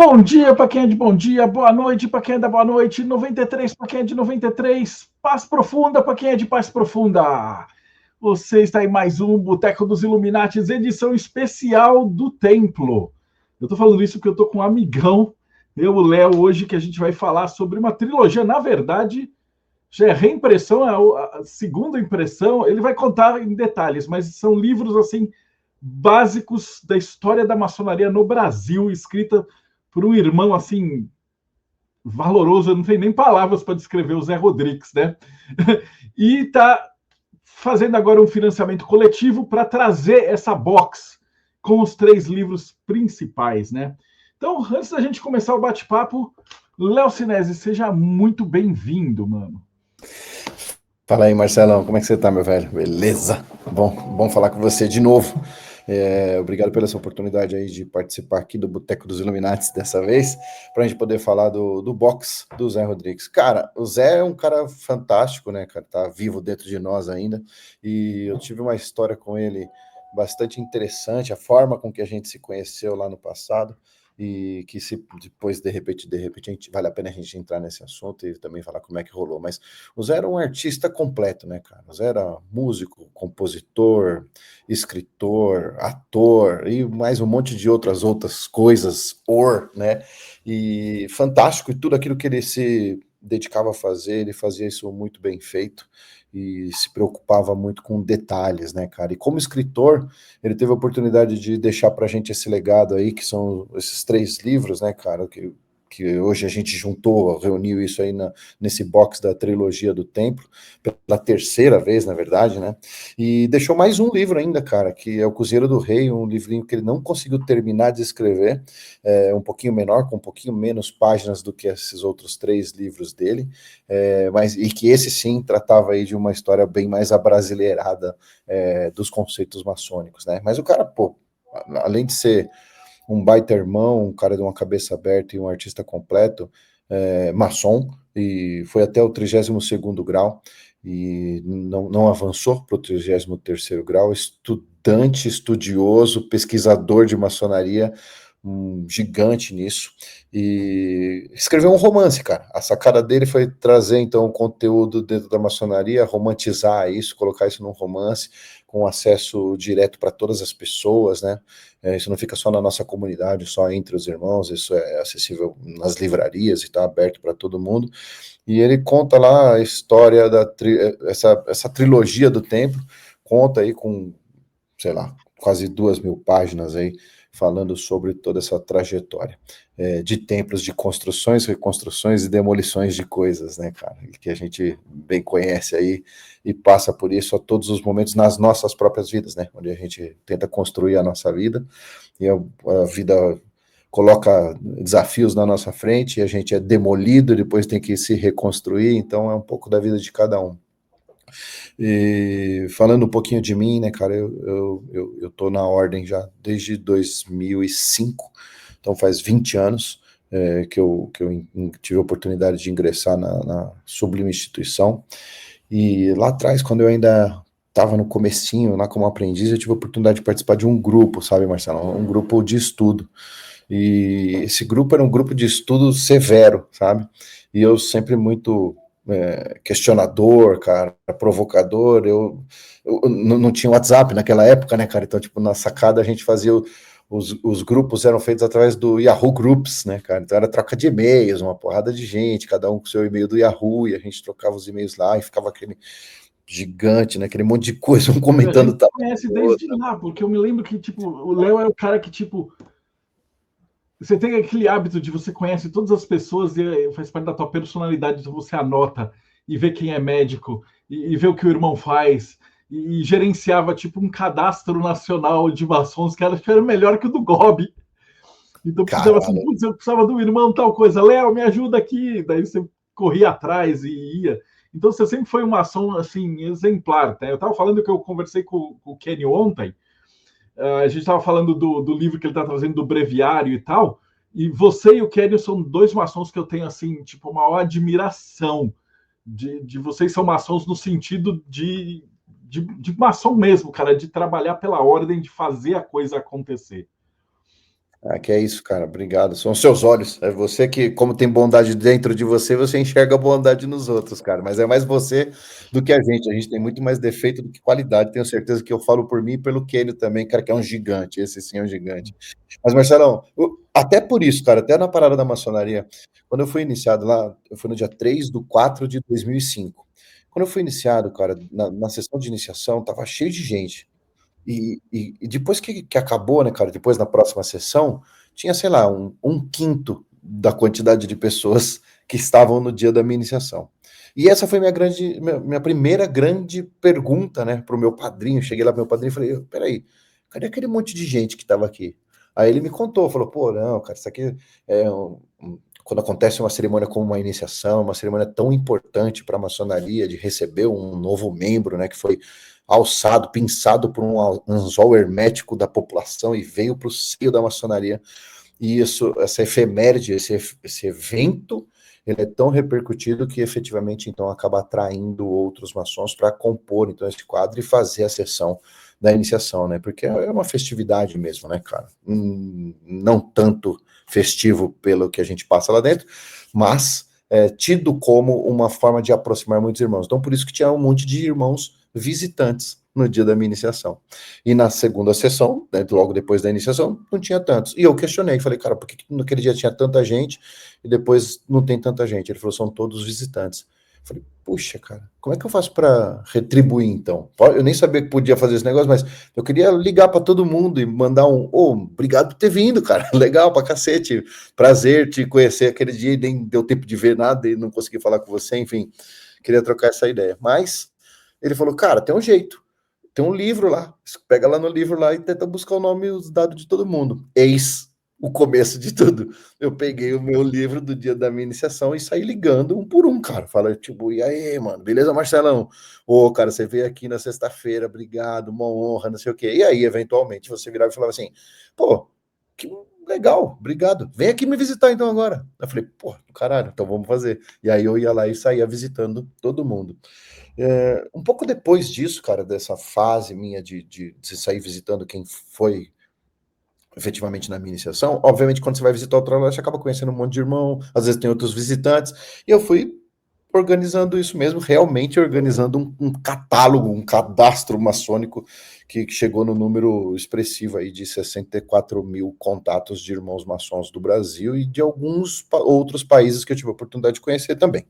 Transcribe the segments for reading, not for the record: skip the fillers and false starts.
Bom dia para quem é de bom dia, boa noite para quem é da boa noite, 93 para quem é de 93, paz profunda para quem é de paz profunda. Você está em mais um Boteco dos Illuminatis, edição especial do Templo. Eu estou falando isso porque eu estou com um amigão, eu, o Léo, hoje, que a gente vai falar sobre uma trilogia. Na verdade, já é reimpressão, a segunda impressão. Ele vai contar em detalhes, mas são livros assim básicos da história da maçonaria no Brasil, escrita por um irmão assim valoroso, eu não tenho nem palavras para descrever, o Zé Rodrigues, né? E está fazendo agora um financiamento coletivo para trazer essa box com os 3 livros principais, né? Então, antes da gente começar o bate-papo, Léo Sinésio, seja muito bem-vindo, mano. Fala aí, Marcelão, como é que você tá, meu velho? Beleza? Bom falar com você de novo. Obrigado pela essa oportunidade aí de participar aqui do Boteco dos Illuminatis dessa vez, para a gente poder falar do box do Zé Rodrigues. Cara, o Zé é um cara fantástico, né, cara? Tá vivo dentro de nós ainda, e eu tive uma história com ele bastante interessante, a forma com que a gente se conheceu lá no passado, e que se depois, de repente, vale a pena a gente entrar nesse assunto e também falar como é que rolou. Mas o Zé era um artista completo, né, cara? O Zé era músico, compositor, escritor, ator e mais um monte de outras coisas, né? E fantástico, e tudo aquilo que ele se dedicava a fazer, ele fazia isso muito bem feito e se preocupava muito com detalhes, né, cara? E como escritor, ele teve a oportunidade de deixar pra gente esse legado aí, que são esses 3 livros, né, cara, que hoje a gente juntou, reuniu isso aí nesse box da trilogia do Templo, pela 3ª vez, na verdade, né? E deixou mais um livro ainda, cara, que é o Cozinheiro do Rei, um livrinho que ele não conseguiu terminar de escrever, um pouquinho menor, com um pouquinho menos páginas do que esses outros 3 livros dele, e que esse sim tratava aí de uma história bem mais abrasileirada dos conceitos maçônicos, né? Mas o cara, pô, além de ser um baita irmão, um cara de uma cabeça aberta e um artista completo, maçom, e foi até o 32º grau, e não avançou para o 33º grau, estudante, estudioso, pesquisador de maçonaria, um gigante nisso, e escreveu um romance, cara. A sacada dele foi trazer, então, o conteúdo dentro da maçonaria, romantizar isso, colocar isso num romance, com acesso direto para todas as pessoas, né? Isso não fica só na nossa comunidade, só entre os irmãos, isso é acessível nas livrarias e está aberto para todo mundo. E ele conta lá a história essa trilogia do templo, conta aí com, sei lá, quase 2.000 páginas aí, falando sobre toda essa trajetória de templos, de construções, reconstruções e demolições de coisas, né, cara, que a gente bem conhece aí e passa por isso a todos os momentos nas nossas próprias vidas, né, onde a gente tenta construir a nossa vida e a vida coloca desafios na nossa frente e a gente é demolido, depois tem que se reconstruir, então é um pouco da vida de cada um. E falando um pouquinho de mim, né, cara, eu tô na ordem já desde 2005, então faz 20 anos que eu tive a oportunidade de ingressar na sublime instituição, e lá atrás, quando eu ainda estava no comecinho, lá como aprendiz, eu tive a oportunidade de participar de um grupo, sabe, Marcelo, um grupo de estudo, e esse grupo era um grupo de estudo severo, sabe, e eu sempre muito questionador, cara, provocador, eu não tinha WhatsApp naquela época, né, cara, então, tipo, na sacada a gente fazia, os grupos eram feitos através do Yahoo Groups, né, cara, então era troca de e-mails, uma porrada de gente, cada um com seu e-mail do Yahoo, e a gente trocava os e-mails lá, e ficava aquele gigante, né, aquele monte de coisa, um A comentando gente o tamanho conhece do desde outro. lá, porque eu me lembro que, tipo, o Léo é o cara que, tipo, você tem aquele hábito de você conhece todas as pessoas e faz parte da tua personalidade, então você anota e vê quem é médico e vê o que o irmão faz e gerenciava tipo um cadastro nacional de maçons que era melhor que o do Gobi. Então precisava assim, Caralho, putz, eu precisava do irmão tal coisa, Léo, me ajuda aqui. Daí você corria atrás e ia. Então você sempre foi uma ação assim exemplar, tá? Eu estava falando que eu conversei com o Kenny ontem, a gente estava falando do livro que ele está trazendo do breviário e tal, e você e o Kenny são 2 maçons que eu tenho, assim, tipo, maior admiração. De vocês são maçons no sentido de maçom mesmo, cara, de trabalhar pela ordem, de fazer a coisa acontecer. Ah, que é isso, cara. Obrigado. São os seus olhos. É você que, como tem bondade dentro de você, você enxerga a bondade nos outros, cara. Mas é mais você do que a gente. A gente tem muito mais defeito do que qualidade. Tenho certeza que eu falo por mim e pelo Kenio também, cara, que é um gigante. Esse sim é um gigante. Mas, Marcelão, até por isso, cara, até na parada da maçonaria, quando eu fui iniciado lá, eu fui no dia 3/4/2005. Quando eu fui iniciado, cara, na sessão de iniciação, tava cheio de gente. E depois que acabou, né, cara, depois na próxima sessão, tinha, sei lá, um quinto da quantidade de pessoas que estavam no dia da minha iniciação. E essa foi minha primeira grande pergunta, né, para o meu padrinho. Cheguei lá pro meu padrinho e falei: peraí, cadê aquele monte de gente que estava aqui? Aí ele me contou, falou: pô, não, cara, isso aqui é quando acontece uma cerimônia como uma iniciação, uma cerimônia tão importante para a maçonaria, de receber um novo membro, né, que foi alçado, pinçado por um anzol hermético da população e veio para o seio da maçonaria. E isso, essa efeméride, esse evento, ele é tão repercutido que efetivamente então acaba atraindo outros maçons para compor então esse quadro e fazer a sessão da iniciação, né? Porque é uma festividade mesmo, né, cara? Não tanto festivo pelo que a gente passa lá dentro, mas é tido como uma forma de aproximar muitos irmãos. Então, por isso que tinha um monte de irmãos visitantes no dia da minha iniciação. E na segunda sessão, né, logo depois da iniciação, não tinha tantos. E eu questionei, falei, cara, por que naquele dia tinha tanta gente e depois não tem tanta gente? Ele falou, são todos visitantes. Eu falei, puxa, cara, como é que eu faço para retribuir então? Eu nem sabia que podia fazer esse negócio, mas eu queria ligar para todo mundo e mandar obrigado por ter vindo, cara, legal pra cacete, prazer te conhecer aquele dia e nem deu tempo de ver nada e não consegui falar com você, enfim, queria trocar essa ideia. Mas ele falou, cara, tem um jeito. Tem um livro lá, pega lá no livro lá e tenta buscar o nome e os dados de todo mundo. Eis o começo de tudo. Eu peguei o meu livro do dia da minha iniciação e saí ligando um por um, cara. Fala, tipo, e aí, mano, beleza, Marcelão? Ô, cara, você veio aqui na sexta-feira, obrigado, uma honra, não sei o quê. E aí, eventualmente, você virava e falava assim, pô, que legal, obrigado. Vem aqui me visitar então agora. Eu falei, pô, caralho, então vamos fazer. E aí eu ia lá e saía visitando todo mundo. Um pouco depois disso, cara, dessa fase minha de sair visitando quem foi efetivamente na minha iniciação, obviamente quando você vai visitar outra loja, você acaba conhecendo um monte de irmão, às vezes tem outros visitantes, e eu fui organizando isso mesmo, realmente organizando um catálogo, um cadastro maçônico que chegou no número expressivo aí de 64 mil contatos de irmãos maçons do Brasil e de alguns outros países que eu tive a oportunidade de conhecer também.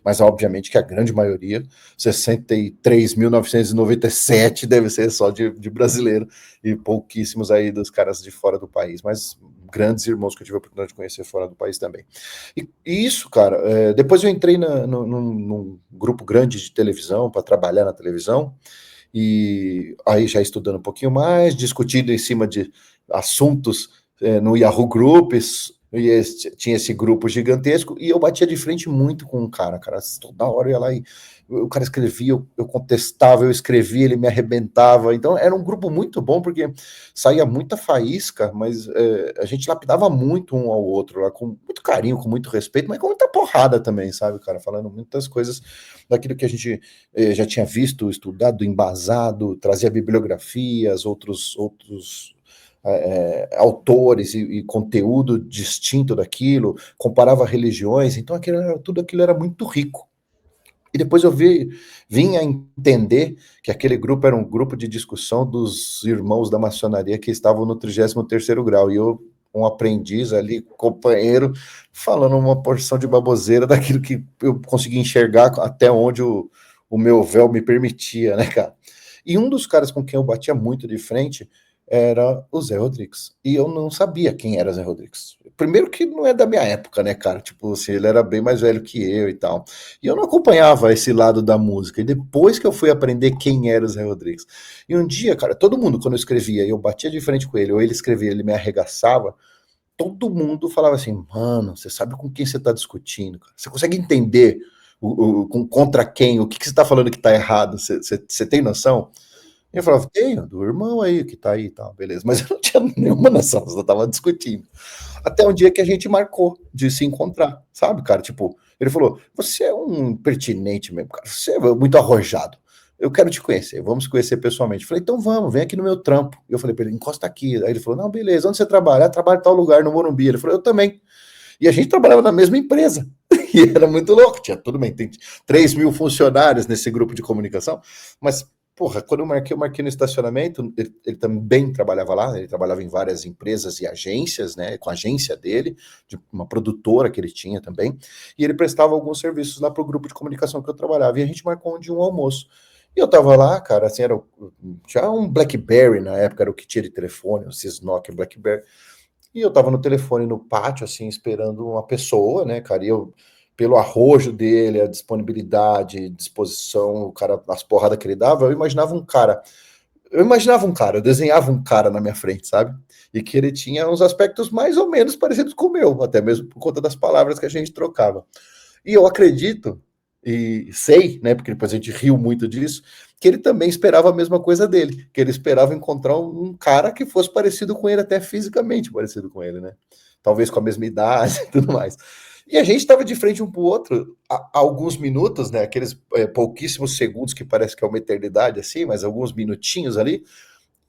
Mas obviamente que a grande maioria, 63.997, deve ser só de brasileiro e pouquíssimos aí dos caras de fora do país, mas grandes irmãos que eu tive a oportunidade de conhecer fora do país também. E isso, cara, depois eu entrei num grupo grande de televisão, para trabalhar na televisão, e aí já estudando um pouquinho mais, discutindo em cima de assuntos no Yahoo Groups, e tinha esse grupo gigantesco, e eu batia de frente muito com um cara, toda hora eu ia lá e o cara escrevia, eu contestava, eu escrevia, ele me arrebentava, então era um grupo muito bom, porque saía muita faísca, mas a gente lapidava muito um ao outro, lá, com muito carinho, com muito respeito, mas com muita porrada também, sabe, cara, falando muitas coisas daquilo que a gente já tinha visto, estudado, embasado, trazia bibliografias, outros autores e conteúdo distinto daquilo, comparava religiões, então tudo aquilo era muito rico. E depois eu vim a entender que aquele grupo era um grupo de discussão dos irmãos da maçonaria que estavam no 33º grau, e eu, um aprendiz ali, companheiro, falando uma porção de baboseira daquilo que eu consegui enxergar até onde o meu véu me permitia, né, cara? E um dos caras com quem eu batia muito de frente era o Zé Rodrigues. E eu não sabia quem era o Zé Rodrigues. Primeiro que não é da minha época, né, cara? Tipo assim, ele era bem mais velho que eu e tal. E eu não acompanhava esse lado da música. E depois que eu fui aprender quem era o Zé Rodrigues. E um dia, cara, todo mundo, quando eu escrevia, eu batia de frente com ele, ou ele escrevia, ele me arregaçava, todo mundo falava assim, mano, você sabe com quem você tá discutindo, cara? Você consegue entender contra quem, o que você tá falando que tá errado? Você tem noção? E eu falava, tenho, do irmão aí, que tá aí e tal, beleza. Mas eu não tinha nenhuma noção, eu tava discutindo. Até um dia que a gente marcou de se encontrar, sabe, cara? Tipo, ele falou, você é um impertinente mesmo, cara, você é muito arrojado. eu quero te conhecer, vamos se conhecer pessoalmente. Eu falei, então vamos, vem aqui no meu trampo. E eu falei para ele, encosta aqui. Aí ele falou, não, beleza, onde você trabalha? Eu trabalho em tal lugar, no Morumbi. Ele falou, eu também. E a gente trabalhava na mesma empresa. E era muito louco. Tinha, tudo bem, tem 3 mil funcionários nesse grupo de comunicação, mas, porra, quando eu marquei no estacionamento, ele também trabalhava lá, ele trabalhava em várias empresas e agências, né, com a agência dele, de uma produtora que ele tinha também, e ele prestava alguns serviços lá para o grupo de comunicação que eu trabalhava, e a gente marcou um dia um almoço. E eu tava lá, cara, assim, já um BlackBerry na época, era o que tinha de telefone, o Cisnock BlackBerry, e eu tava no telefone no pátio, assim, esperando uma pessoa, né, cara, e eu, pelo arrojo dele, a disponibilidade, disposição, o cara, as porradas que ele dava, eu desenhava um cara na minha frente, sabe? E que ele tinha uns aspectos mais ou menos parecidos com o meu, até mesmo por conta das palavras que a gente trocava. E eu acredito, e sei, né, porque depois a gente riu muito disso, que ele também esperava a mesma coisa dele, que ele esperava encontrar um cara que fosse parecido com ele, até fisicamente parecido com ele, né? Talvez com a mesma idade e tudo mais. E a gente estava de frente um para o outro há alguns minutos, né? Aqueles pouquíssimos segundos que parece que é uma eternidade, assim, mas alguns minutinhos ali.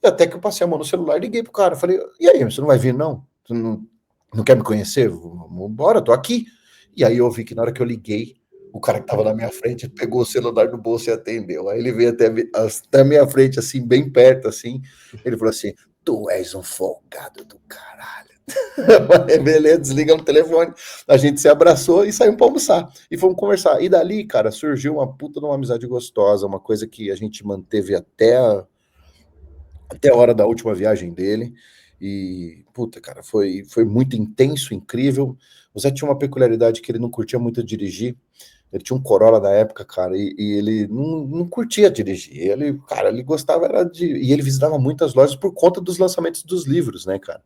E até que eu passei a mão no celular e liguei pro cara. Falei, e aí, você não vai vir, não? Você não quer me conhecer? Vamos embora, tô aqui. E aí eu vi que na hora que eu liguei, o cara que estava na minha frente pegou o celular do bolso e atendeu. Aí ele veio até a minha frente, assim, bem perto, assim. Ele falou assim: tu és um folgado do caralho. Beleza, desliga o telefone. A gente se abraçou e saímos para almoçar. E fomos conversar. E dali, cara, surgiu uma puta de uma amizade gostosa, uma coisa que a gente manteve até a hora da última viagem dele. E, puta, cara, foi muito intenso, incrível. O Zé tinha uma peculiaridade que ele não curtia muito dirigir. Ele tinha um Corolla na época, cara, e ele não curtia dirigir. Ele, cara, ele gostava era de. E ele visitava muitas lojas por conta dos lançamentos dos livros, né, cara?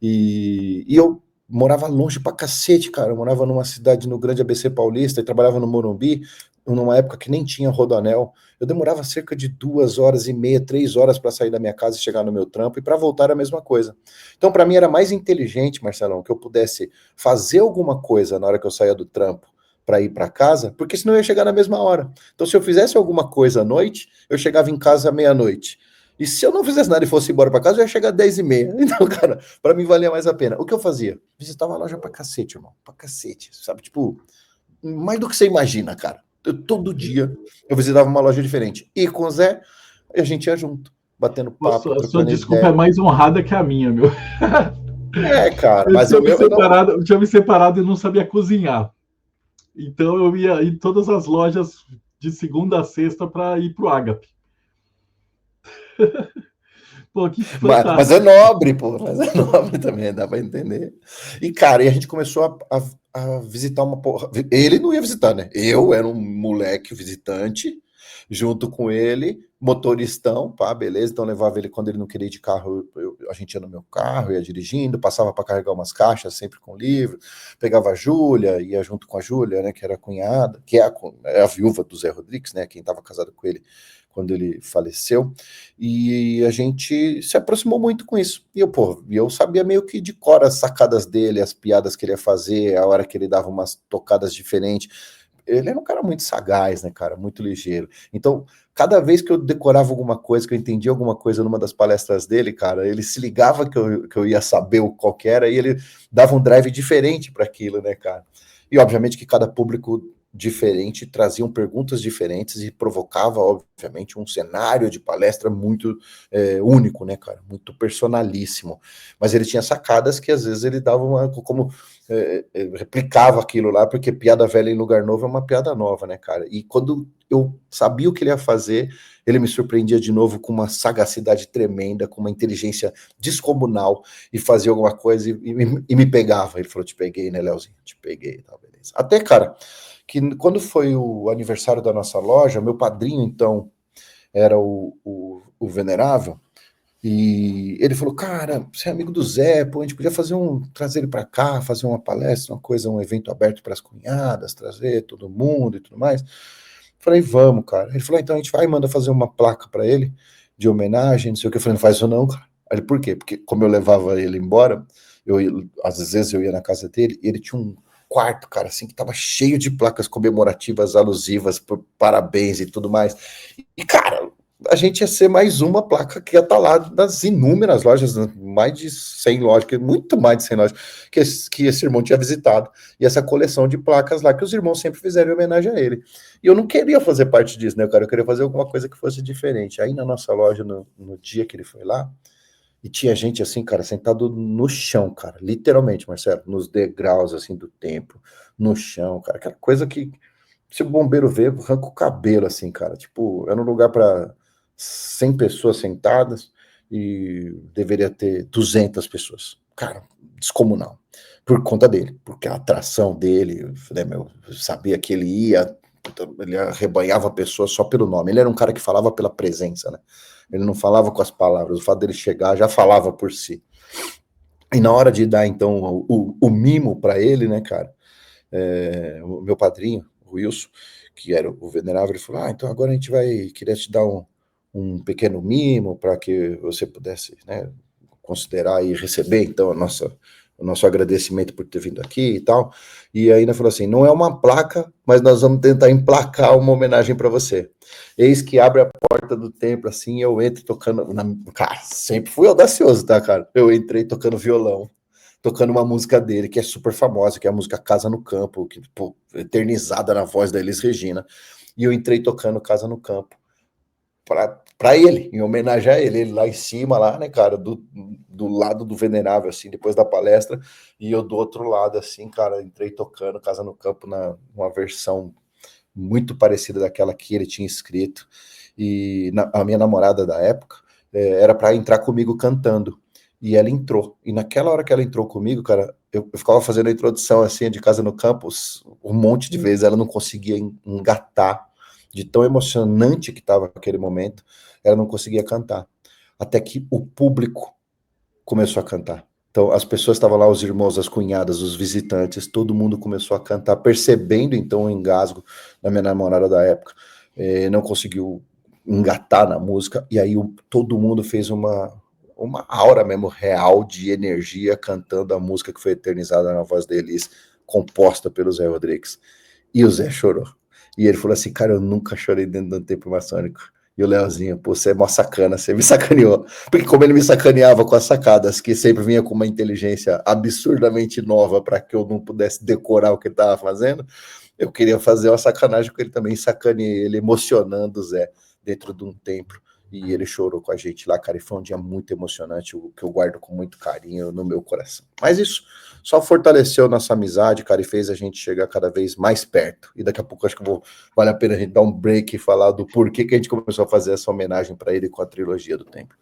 E eu morava longe pra cacete, cara. Eu morava numa cidade no Grande ABC Paulista e trabalhava no Morumbi, numa época que nem tinha Rodoanel. Eu demorava cerca de 2 horas e meia, 3 horas para sair da minha casa e chegar no meu trampo, e para voltar a mesma coisa. Então, para mim, era mais inteligente, Marcelão, que eu pudesse fazer alguma coisa na hora que eu saía do trampo para ir para casa, porque senão eu ia chegar na mesma hora. Então, se eu fizesse alguma coisa à noite, eu chegava em casa à meia-noite. E se eu não fizesse nada e fosse embora para casa, eu ia chegar às 10h30. Então, cara, para mim valia mais a pena. O que eu fazia? Visitava a loja pra cacete, irmão. Pra cacete. Sabe? Tipo, mais do que você imagina, cara. Todo dia eu visitava uma loja diferente. E com o Zé, a gente ia junto, batendo papo, A sua trocando desculpa é ideia. mais honrada que a minha, meu. É, cara, Eu mas tinha o me meu eu não. separado, eu tinha me separado e não sabia cozinhar. Então eu ia em todas as lojas de segunda a sexta para ir pro Agape. Pô, que Mas fantástico. é nobre, pô. Mas é nobre também, dá pra entender. E, cara, e a gente começou a visitar uma porra. Ele não ia visitar, né? Eu era um moleque visitante, junto com ele, motoristão, pá, beleza. Então levava ele quando ele não queria ir de carro, a gente ia no meu carro, ia dirigindo, passava para carregar umas caixas, sempre com livro, pegava a Júlia, ia junto com a Júlia, né, que era a cunhada, que é a viúva do Zé Rodrigues, né, quem estava casado com ele quando ele faleceu, e a gente se aproximou muito com isso. E eu sabia meio que de cor as sacadas dele, as piadas que ele ia fazer, a hora que ele dava umas tocadas diferentes. Ele era um cara muito sagaz, né, cara, muito ligeiro. Então, cada vez que eu decorava alguma coisa, que eu entendia alguma coisa numa das palestras dele, cara, ele se ligava que eu ia saber o qual que era, e ele dava um drive diferente para aquilo, né, cara? E obviamente que cada público diferente traziam perguntas diferentes e provocava, obviamente, um cenário de palestra muito único, né, cara? Muito personalíssimo. Mas ele tinha sacadas que às vezes ele dava como replicava aquilo lá, porque piada velha em lugar novo é uma piada nova, né, cara? E quando eu sabia o que ele ia fazer, ele me surpreendia de novo com uma sagacidade tremenda, com uma inteligência descomunal, e fazia alguma coisa e me pegava. Ele falou: te peguei, né, Leozinho? Te peguei, tá, beleza. Até, cara, que quando foi o aniversário da nossa loja, meu padrinho, então, era o Venerável, e ele falou: cara, você é amigo do Zé, pô, a gente podia trazer ele para cá, fazer uma palestra, uma coisa, um evento aberto para as cunhadas, trazer todo mundo e tudo mais. Falei: vamos, cara. Ele falou: então a gente vai e manda fazer uma placa para ele, de homenagem, não sei o que. Eu falei: não faz isso não, cara. Aí ele: por quê? Porque como eu levava ele embora, às vezes eu ia na casa dele, e ele tinha um quarto, cara, assim, que tava cheio de placas comemorativas, alusivas, por parabéns e tudo mais. E, cara, a gente ia ser mais uma placa que ia estar lá das inúmeras lojas, mais de 100 lojas, muito mais de 100 lojas, que esse irmão tinha visitado. E essa coleção de placas lá que os irmãos sempre fizeram em homenagem a ele. E eu não queria fazer parte disso, né, cara? Eu queria fazer alguma coisa que fosse diferente. Aí na nossa loja, no dia que ele foi lá, e tinha gente assim, cara, sentado no chão, cara, literalmente, Marcelo, nos degraus, assim, do templo, no chão, cara, aquela coisa que, se o bombeiro vê, arranca o cabelo, assim, cara, tipo, era um lugar para 100 pessoas sentadas e deveria ter 200 pessoas, cara, descomunal, por conta dele, porque a atração dele, né, eu sabia que ele arrebanhava pessoas só pelo nome, ele era um cara que falava pela presença, né? Ele não falava com as palavras, o fato dele chegar já falava por si. E na hora de dar, então, o mimo para ele, né, cara, o meu padrinho, o Wilson, que era o venerável, ele falou, então agora a gente queria te dar um pequeno mimo para que você pudesse, né, considerar e receber, então, o nosso agradecimento por ter vindo aqui e tal. E ainda falou assim, não é uma placa, mas nós vamos tentar emplacar uma homenagem para você. Eis que abre a porta do templo, assim, eu entro tocando, cara, sempre fui audacioso, tá, cara? Eu entrei tocando violão, tocando uma música dele, que é super famosa, que é a música Casa no Campo, que, pô, eternizada na voz da Elis Regina, e eu entrei tocando Casa no Campo, para ele, em homenagem a ele lá em cima, lá, né, cara, do lado do venerável, assim, depois da palestra, e eu do outro lado, assim, cara, entrei tocando Casa no Campo numa versão muito parecida daquela que ele tinha escrito, e a minha namorada da época era para entrar comigo cantando, e ela entrou, e naquela hora que ela entrou comigo, cara, eu ficava fazendo a introdução, assim, de Casa no Campo, um monte de vezes, ela não conseguia engatar, de tão emocionante que estava aquele momento, ela não conseguia cantar. Até que o público começou a cantar. Então, as pessoas estavam lá, os irmãos, as cunhadas, os visitantes, todo mundo começou a cantar, percebendo, então, o engasgo da minha namorada da época. Não conseguiu engatar na música, e aí todo mundo fez uma aura mesmo real de energia cantando a música que foi eternizada na voz da Elis, composta pelo Zé Rodrigues. E o Zé chorou. E ele falou assim, cara, eu nunca chorei dentro do templo maçônico. E o Leozinho, pô, você é mó sacana, você me sacaneou. Porque como ele me sacaneava com as sacadas, que sempre vinha com uma inteligência absurdamente nova para que eu não pudesse decorar o que ele estava fazendo, eu queria fazer uma sacanagem com ele também, sacaneei ele, emocionando o Zé dentro de um templo. E ele chorou com a gente lá, cara, e foi um dia muito emocionante, que eu guardo com muito carinho no meu coração. Mas isso só fortaleceu nossa amizade, cara, e fez a gente chegar cada vez mais perto. E daqui a pouco acho que vale a pena a gente dar um break e falar do porquê que a gente começou a fazer essa homenagem para ele com a trilogia do tempo.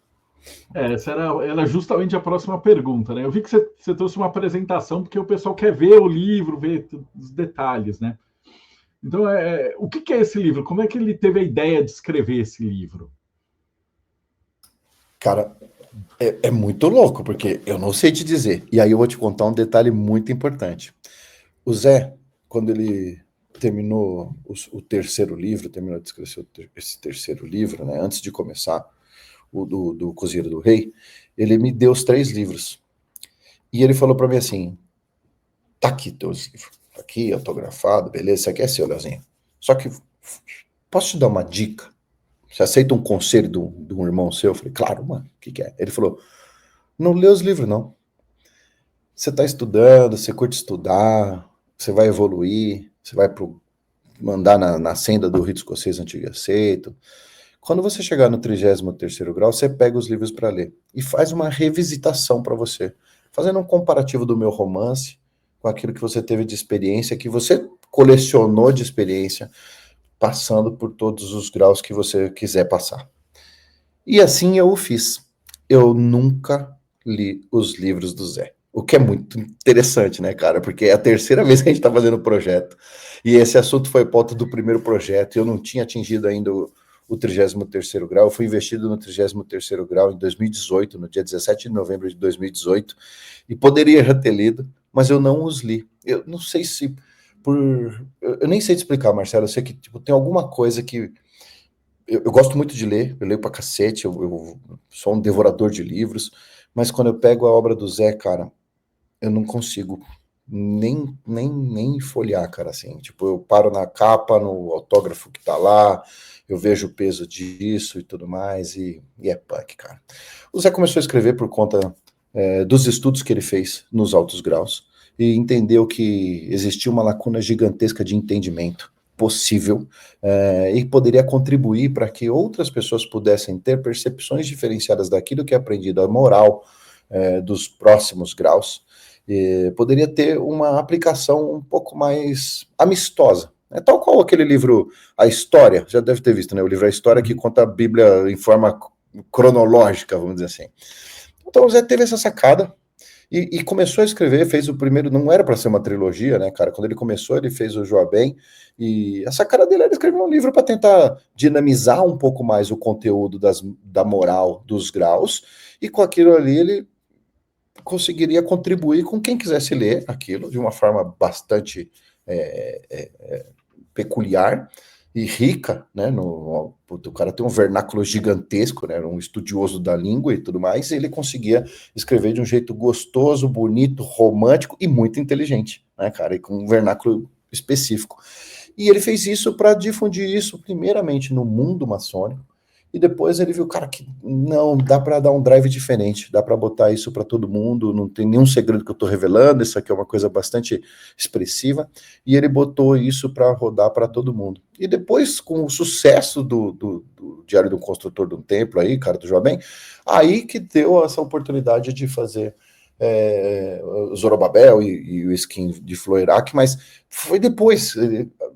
Essa era justamente a próxima pergunta, né? Eu vi que você trouxe uma apresentação, porque o pessoal quer ver o livro, ver os detalhes, né? Então, o que é esse livro? Como é que ele teve a ideia de escrever esse livro? Cara, é muito louco, porque eu não sei te dizer. E aí eu vou te contar um detalhe muito importante. O Zé, quando ele terminou o terceiro livro, terminou de escrever esse terceiro livro, né, antes de começar o do Cozinheiro do Rei, ele me deu os 3 livros. E ele falou para mim assim, tá aqui teus livros, tá aqui, autografado, beleza, isso aqui é seu, Leozinho. Só que, posso te dar uma dica? Você aceita um conselho de um irmão seu? Eu falei, claro, mano, o que é? Ele falou, não lê os livros, não. Você está estudando, você curte estudar, você vai evoluir, você vai mandar na senda do rito escocês antigo e aceito. Quando você chegar no 33º grau, você pega os livros para ler e faz uma revisitação para você, fazendo um comparativo do meu romance com aquilo que você teve de experiência, que você colecionou de experiência, passando por todos os graus que você quiser passar. E assim eu o fiz. Eu nunca li os livros do Zé. O que é muito interessante, né, cara? Porque é a terceira vez que a gente está fazendo o projeto. E esse assunto foi pauta do primeiro projeto. Eu não tinha atingido ainda o 33º grau. Eu fui investido no 33º grau em 2018, no dia 17 de novembro de 2018. E poderia já ter lido, mas eu não os li. Eu não sei se eu nem sei te explicar, Marcelo. Eu sei que tipo, tem alguma coisa que eu gosto muito de ler, eu leio pra cacete, eu sou um devorador de livros, mas quando eu pego a obra do Zé, cara, eu não consigo nem folhear, cara, assim. Tipo, eu paro na capa, no autógrafo que tá lá, eu vejo o peso disso e tudo mais, e é punk, cara. O Zé começou a escrever por conta dos estudos que ele fez nos altos graus, e entendeu que existia uma lacuna gigantesca de entendimento possível, e poderia contribuir para que outras pessoas pudessem ter percepções diferenciadas daquilo que é aprendido, a moral dos próximos graus, poderia ter uma aplicação um pouco mais amistosa. É tal qual aquele livro A História, já deve ter visto, né? O livro A História, que conta a Bíblia em forma cronológica, vamos dizer assim. Então o Zé teve essa sacada e começou a escrever, fez o primeiro, não era para ser uma trilogia, né, cara? Quando ele começou, ele fez o Joabem, e a sacada dele era escrever um livro para tentar dinamizar um pouco mais o conteúdo da moral dos graus, e com aquilo ali ele conseguiria contribuir com quem quisesse ler aquilo de uma forma bastante peculiar e rica, né? O cara tem um vernáculo gigantesco, né? Um estudioso da língua e tudo mais, e ele conseguia escrever de um jeito gostoso, bonito, romântico e muito inteligente, né, cara? E com um vernáculo específico. E ele fez isso para difundir isso, primeiramente, no mundo maçônico, e depois ele viu, cara, que não, dá para dar um drive diferente, dá para botar isso para todo mundo, não tem nenhum segredo que eu estou revelando, isso aqui é uma coisa bastante expressiva, e ele botou isso para rodar para todo mundo. E depois, com o sucesso do Diário do Construtor de um Templo aí, cara, do Joabem, aí que deu essa oportunidade de fazer o Zorobabel e o Skin de Floirac, mas foi depois,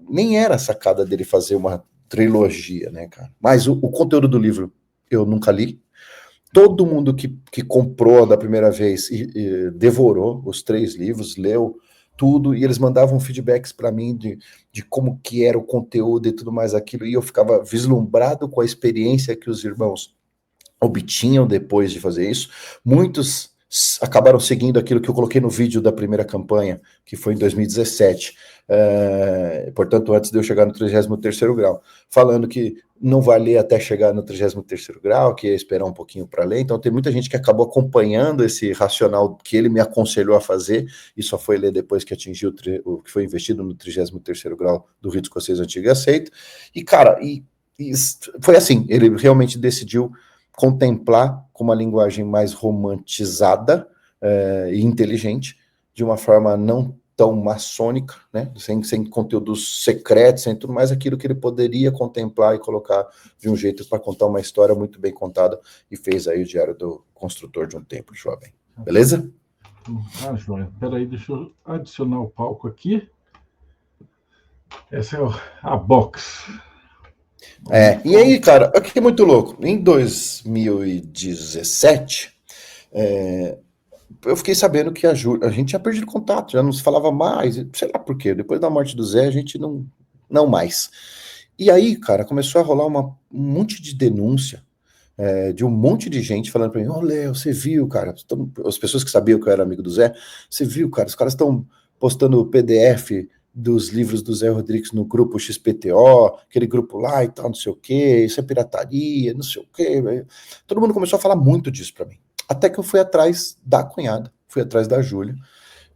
nem era a sacada dele fazer uma trilogia, né, cara? Mas o conteúdo do livro eu nunca li. Todo mundo que comprou da primeira vez e devorou os 3 livros, leu tudo, e eles mandavam feedbacks para mim de como que era o conteúdo e tudo mais aquilo, e eu ficava vislumbrado com a experiência que os irmãos obtinham depois de fazer isso. Muitos acabaram seguindo aquilo que eu coloquei no vídeo da primeira campanha, que foi em 2017, portanto, antes de eu chegar no 33º grau, falando que não vai ler até chegar no 33º grau, que ia esperar um pouquinho para ler. Então tem muita gente que acabou acompanhando esse racional que ele me aconselhou a fazer, e só foi ler depois que atingiu o que foi investido no 33º grau do rito escocês antigo e aceito. E cara, e foi assim, ele realmente decidiu contemplar com uma linguagem mais romantizada e inteligente, de uma forma não tão maçônica, né? Sem conteúdos secretos, sem tudo mais, aquilo que ele poderia contemplar e colocar de um jeito para contar uma história muito bem contada, e fez aí o Diário do Construtor de um Templo, Joabem. Beleza? Joia. Peraí, deixa eu adicionar o palco aqui. Essa é a box. E aí, cara, aqui é muito louco. Em 2017, eu fiquei sabendo que a gente tinha perdido contato, já não se falava mais, sei lá por quê. Depois da morte do Zé, a gente não mais. E aí, cara, começou a rolar um monte de denúncia de um monte de gente falando pra mim: ô, Léo, você viu, cara? As pessoas que sabiam que eu era amigo do Zé, você viu, cara? Os caras estão postando PDF dos livros do Zé Rodrigues no grupo XPTO, aquele grupo lá e tal, não sei o quê, isso é pirataria, não sei o quê. Todo mundo começou a falar muito disso pra mim. Até que eu fui atrás da cunhada, fui atrás da Júlia,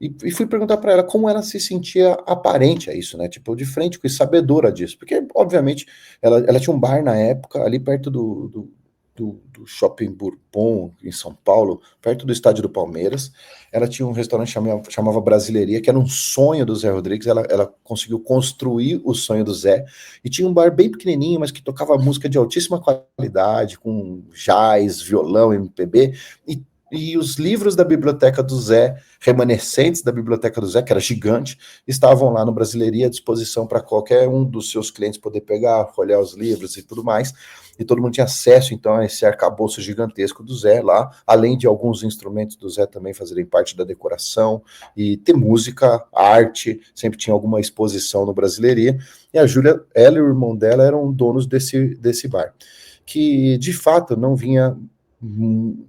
e fui perguntar para ela como ela se sentia aparente a isso, né? Tipo, de frente com isso, sabedora disso. Porque, obviamente, ela tinha um bar na época, ali perto do Shopping Bourbon, em São Paulo, perto do estádio do Palmeiras. Ela tinha um restaurante chamava Brasileiria, que era um sonho do Zé Rodrigues. Ela conseguiu construir o sonho do Zé, e tinha um bar bem pequenininho, mas que tocava música de altíssima qualidade, com jazz, violão, MPB, e os livros da biblioteca do Zé, remanescentes da biblioteca do Zé, que era gigante, estavam lá no Brasileiria à disposição para qualquer um dos seus clientes poder pegar, olhar os livros e tudo mais. E todo mundo tinha acesso, então, a esse arcabouço gigantesco do Zé lá, além de alguns instrumentos do Zé também fazerem parte da decoração, e ter música, arte, sempre tinha alguma exposição no Brasileiria. E a Júlia, ela e o irmão dela eram donos desse bar, que de fato não vinha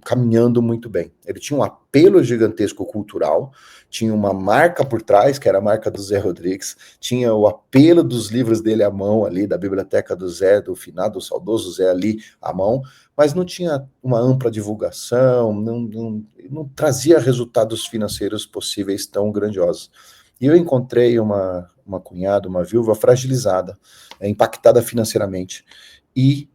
caminhando muito bem. Ele tinha um apelo gigantesco cultural, tinha uma marca por trás, que era a marca do Zé Rodrigues, tinha o apelo dos livros dele à mão ali, da biblioteca do Zé, do finado, do saudoso Zé ali à mão, mas não tinha uma ampla divulgação, não trazia resultados financeiros possíveis tão grandiosos. E eu encontrei uma cunhada, uma viúva fragilizada, impactada financeiramente, e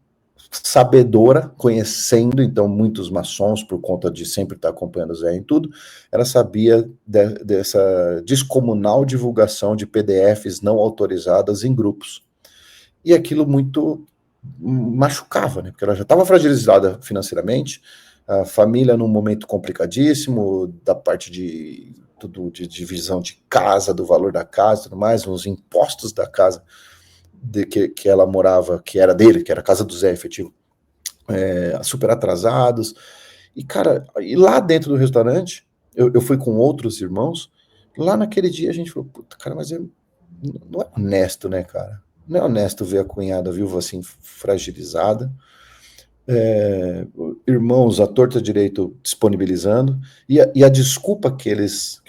sabedora, conhecendo então muitos maçons, por conta de sempre estar acompanhando o Zé em tudo, ela sabia dessa descomunal divulgação de PDFs não autorizadas em grupos. E aquilo muito machucava, né? Porque ela já estava fragilizada financeiramente, a família num momento complicadíssimo, da parte de tudo de divisão de casa, do valor da casa e tudo mais, os impostos da casa que ela morava, que era dele, que era a casa do Zé, efetivo, super atrasados. E, cara, e lá dentro do restaurante, eu fui com outros irmãos, lá naquele dia a gente falou, puta, cara, mas não é honesto, né, cara? Não é honesto ver a cunhada viúva assim, fragilizada, irmãos à torta direito disponibilizando, e a desculpa que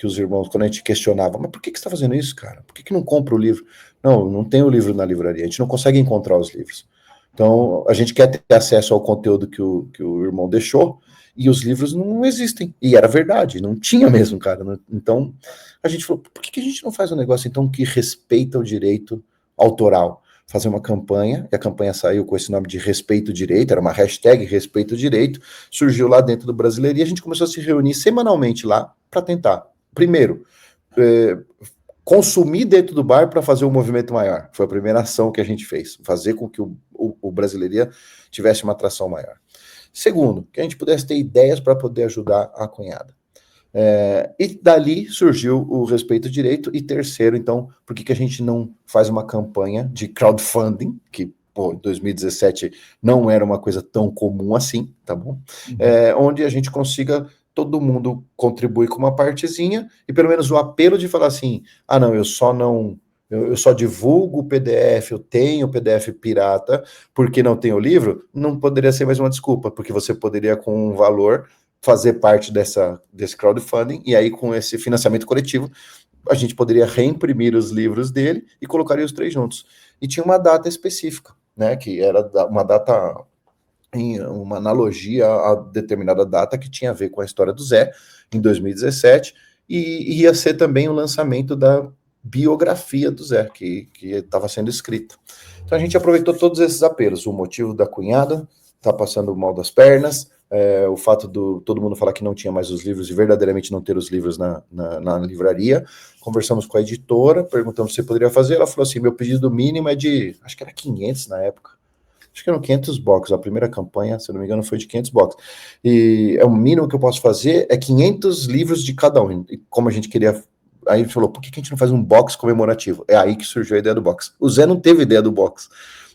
os irmãos, quando a gente questionava, mas por que você está fazendo isso, cara? Por que não compra o livro? Não tem o livro na livraria, a gente não consegue encontrar os livros. Então, a gente quer ter acesso ao conteúdo que o irmão deixou, e os livros não existem. E era verdade, não tinha mesmo, cara. Então, a gente falou, por que a gente não faz um negócio, então, que respeita o direito autoral? Fazer uma campanha, e a campanha saiu com esse nome de Respeito Direito, era uma hashtag Respeito Direito, surgiu lá dentro do Brasileiro, e a gente começou a se reunir semanalmente lá para tentar, primeiro, consumir dentro do bar para fazer um movimento maior. Foi a primeira ação que a gente fez, fazer com que o Brasileiria tivesse uma atração maior. Segundo, que a gente pudesse ter ideias para poder ajudar a cunhada. E dali surgiu o Respeito Direito. E terceiro, então, por que a gente não faz uma campanha de crowdfunding, que, pô, em 2017 não era uma coisa tão comum assim, tá bom? Onde a gente consiga todo mundo contribui com uma partezinha, e pelo menos o apelo de falar assim, não, eu só divulgo o PDF, eu tenho o PDF pirata, porque não tenho o livro, não poderia ser mais uma desculpa, porque você poderia, com um valor, fazer parte desse crowdfunding, e aí com esse financiamento coletivo, a gente poderia reimprimir os livros dele e colocaria os 3 juntos. E tinha uma data específica, né, que era uma data, em uma analogia a determinada data que tinha a ver com a história do Zé, em 2017, e ia ser também o lançamento da biografia do Zé, que estava sendo escrita. Então a gente aproveitou todos esses apelos, o motivo da cunhada tá passando mal das pernas, o fato do todo mundo falar que não tinha mais os livros e verdadeiramente não ter os livros na livraria. Conversamos com a editora, perguntamos se poderia fazer, ela falou assim, meu pedido mínimo é de, acho que era 500 na época, acho que eram 500 boxes, a primeira campanha, se não me engano, foi de 500 boxes, e o mínimo que eu posso fazer é 500 livros de cada um, e como a gente queria, aí a gente falou, por que a gente não faz um box comemorativo? É aí que surgiu a ideia do box. O Zé não teve ideia do box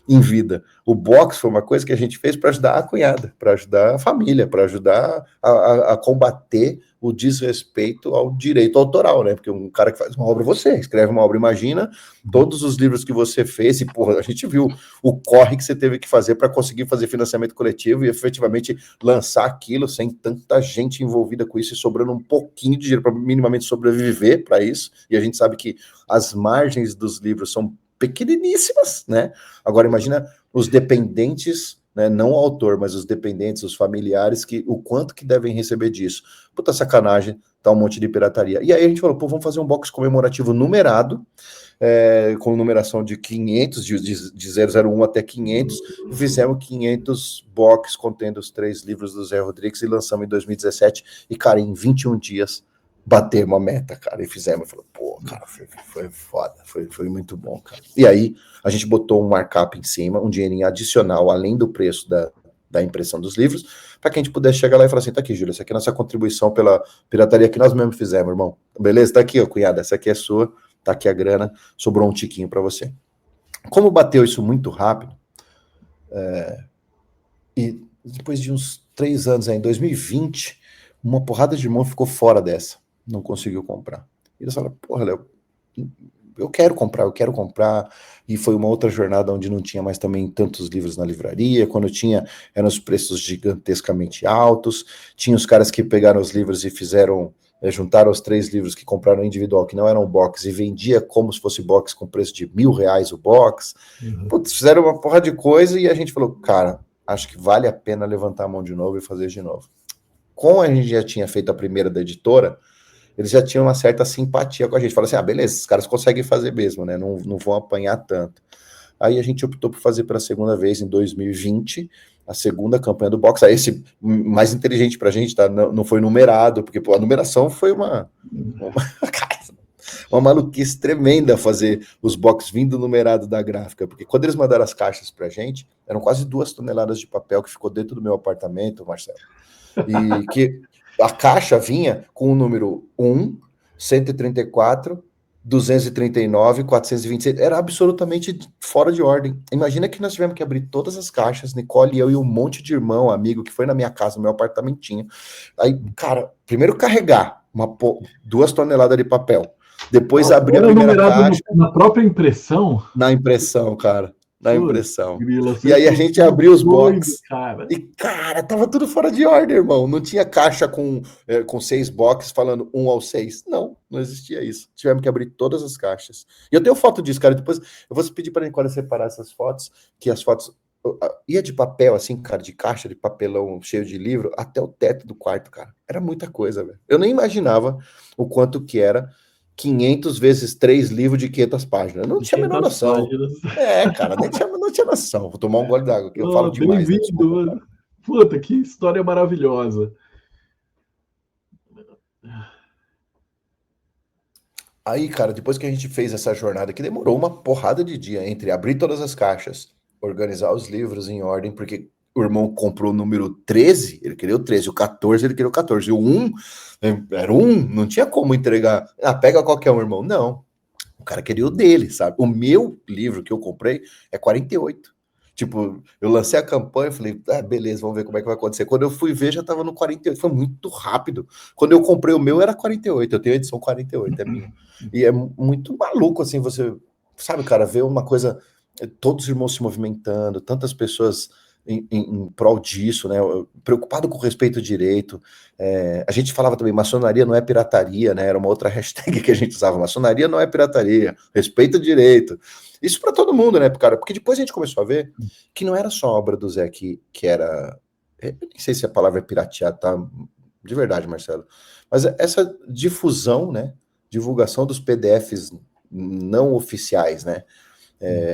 em vida. O box foi uma coisa que a gente fez para ajudar a cunhada, para ajudar a família, para ajudar a combater o desrespeito ao direito autoral, né? Porque um cara que faz uma obra, você escreve uma obra, imagina todos os livros que você fez, e porra, a gente viu o corre que você teve que fazer para conseguir fazer financiamento coletivo e efetivamente lançar aquilo sem tanta gente envolvida com isso e sobrando um pouquinho de dinheiro para minimamente sobreviver para isso. E a gente sabe que as margens dos livros são pequeniníssimas, né? Agora imagina os dependentes, né, não o autor, mas os dependentes, os familiares, que o quanto que devem receber disso. Puta sacanagem, tá um monte de pirataria. E aí a gente falou, pô, vamos fazer um box comemorativo numerado, com numeração de 500, de 001 até 500, e fizemos 500 box contendo os 3 livros do Zé Rodrigues e lançamos em 2017, e cara, em 21 dias bater uma meta, cara, e fizemos, falou, pô, cara, foi foda, foi muito bom, cara. E aí, a gente botou um markup em cima, um dinheirinho adicional, além do preço da impressão dos livros, para que a gente pudesse chegar lá e falar assim, tá aqui, Júlia, essa aqui é a nossa contribuição pela pirataria que nós mesmos fizemos, irmão. Beleza? Tá aqui, ó, cunhada, essa aqui é sua, tá aqui a grana, sobrou um tiquinho para você. Como bateu isso muito rápido, e depois de uns 3 anos, em 2020, uma porrada de irmão ficou fora dessa, não conseguiu comprar. E eles falaram, porra, Léo, eu quero comprar, e foi uma outra jornada onde não tinha mais também tantos livros na livraria, quando tinha, eram os preços gigantescamente altos, tinha os caras que pegaram os livros e fizeram, juntaram os 3 livros que compraram individual, que não eram box, e vendia como se fosse box com preço de R$ 1.000 o box. Putz, fizeram uma porra de coisa e a gente falou, cara, acho que vale a pena levantar a mão de novo e fazer de novo. Como a gente já tinha feito a primeira da editora, eles já tinham uma certa simpatia com a gente. Falaram assim, beleza, esses caras conseguem fazer mesmo, né? Não vão apanhar tanto. Aí a gente optou por fazer pela segunda vez, em 2020, a segunda campanha do box. Aí esse mais inteligente pra gente, tá? Não foi numerado, porque pô, a numeração foi uma maluquice tremenda fazer os box vindo numerado da gráfica, porque quando eles mandaram as caixas pra gente, eram quase 2 toneladas de papel que ficou dentro do meu apartamento, Marcelo. E que a caixa vinha com o número 1, 134, 239, 426. Era absolutamente fora de ordem. Imagina que nós tivemos que abrir todas as caixas, Nicole, eu e um monte de irmão, amigo, que foi na minha casa, no meu apartamentinho. Aí, cara, primeiro carregar 2 toneladas de papel. Depois abrir a primeira caixa. Na própria impressão? Na impressão, cara. Na impressão. Grila, e aí a gente abriu os boxes. Cara. E, cara, tava tudo fora de ordem, irmão. Não tinha caixa com 6 boxes falando 1 ao 6. Não existia isso. Tivemos que abrir todas as caixas. E eu tenho foto disso, cara. Depois eu vou pedir para a Nicole separar essas fotos, que as fotos ia de papel, assim, cara, de caixa, de papelão cheio de livro, até o teto do quarto, cara. Era muita coisa, velho. Eu nem imaginava o quanto que era 500 vezes 3 livros de 500 páginas. Eu não tinha a menor noção. Cara, não tinha noção. Vou tomar um gole d'água, que eu falo demais. Bem-vindo. Puta, que história maravilhosa. Aí, cara, depois que a gente fez essa jornada, que demorou uma porrada de dia entre abrir todas as caixas, organizar os livros em ordem, porque o irmão comprou o número 13, ele queria o 13, o 14, ele queria o 14, e o 1, era o 1, não tinha como entregar, pega qualquer um, irmão, não, o cara queria o dele, sabe, o meu livro que eu comprei é 48, tipo, eu lancei a campanha, falei, beleza, vamos ver como é que vai acontecer, quando eu fui ver já tava no 48, foi muito rápido, quando eu comprei o meu era 48, eu tenho a edição 48, é minha, e é muito maluco, assim, você, sabe, cara, ver uma coisa, todos os irmãos se movimentando, tantas pessoas em prol disso, né? Preocupado com o respeito ao direito. A gente falava também, maçonaria não é pirataria, né? Era uma outra hashtag que a gente usava, maçonaria não é pirataria, respeito ao direito. Isso para todo mundo, né, cara? Porque depois a gente começou a ver que não era só a obra do Zé que era... Eu nem sei se a palavra é piratear, tá? De verdade, Marcelo. Mas essa difusão, né? Divulgação dos PDFs não oficiais, né?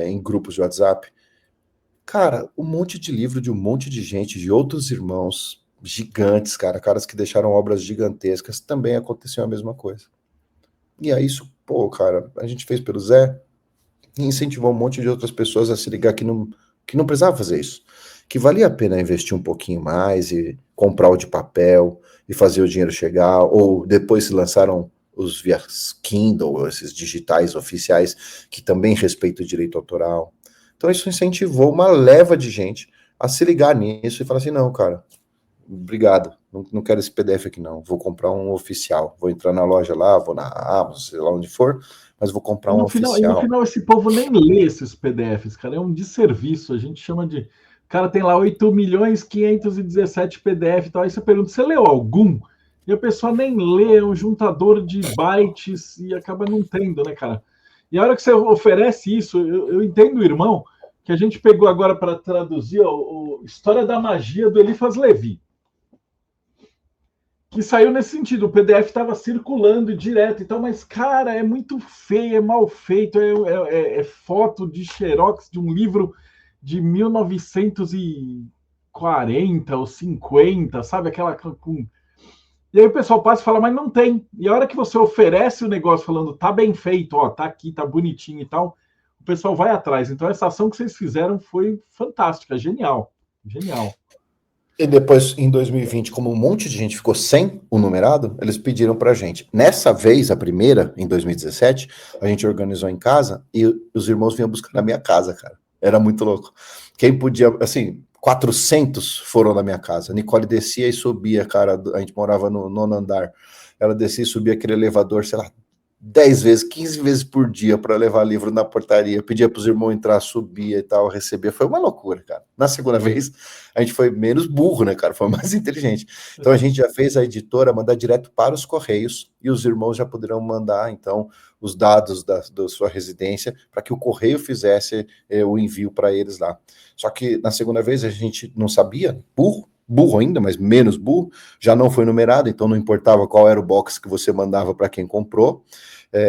Em grupos de WhatsApp. Cara, um monte de livro de um monte de gente, de outros irmãos gigantes, cara, caras que deixaram obras gigantescas, também aconteceu a mesma coisa. E aí isso, cara, a gente fez pelo Zé e incentivou um monte de outras pessoas a se ligar que não precisava fazer isso, que valia a pena investir um pouquinho mais e comprar o de papel e fazer o dinheiro chegar, ou depois se lançaram os via Kindle, esses digitais oficiais que também respeitam o direito autoral. Então isso incentivou uma leva de gente a se ligar nisso e falar assim, não, cara, obrigado, não quero esse PDF aqui não, vou comprar um oficial, vou entrar na loja lá, vou na Amazon, sei lá onde for, mas vou comprar um oficial. E no final esse povo nem lê esses PDFs, cara, é um desserviço, a gente chama de... Cara, tem lá 8.517 PDF e tal, aí você pergunta, você leu algum? E a pessoa nem lê, é um juntador de bytes e acaba não tendo, né, cara? E a hora que você oferece isso, eu entendo, irmão, que a gente pegou agora para traduzir a História da Magia do Eliphas Levi. Que saiu nesse sentido, o PDF estava circulando direto e tal, mas, cara, é muito feio, é mal feito, é foto de xerox de um livro de 1940 ou 50, sabe? Aquela com... E aí o pessoal passa e fala, mas não tem. E a hora que você oferece o negócio falando, tá bem feito, ó, tá aqui, tá bonitinho e tal, o pessoal vai atrás. Então essa ação que vocês fizeram foi fantástica, genial. Genial. E depois, em 2020, como um monte de gente ficou sem o numerado, eles pediram pra gente. Nessa vez, a primeira, em 2017, a gente organizou em casa e os irmãos vinham buscar na minha casa, cara. Era muito louco. Quem podia, assim, 400 foram na minha casa. A Nicole descia e subia, cara. A gente morava no 9º andar. Ela descia e subia aquele elevador, sei lá, 10 vezes, 15 vezes por dia para levar livro na portaria, pedia para os irmãos entrar, subia e tal, recebia, foi uma loucura, cara. Na segunda vez, a gente foi menos burro, né, cara, foi mais inteligente. Então a gente já fez a editora mandar direto para os Correios, e os irmãos já poderão mandar, então, os dados da sua residência, para que o Correio fizesse o envio para eles lá. Só que na segunda vez a gente não sabia, burro ainda, mas menos burro, já não foi numerado, então não importava qual era o box que você mandava para quem comprou.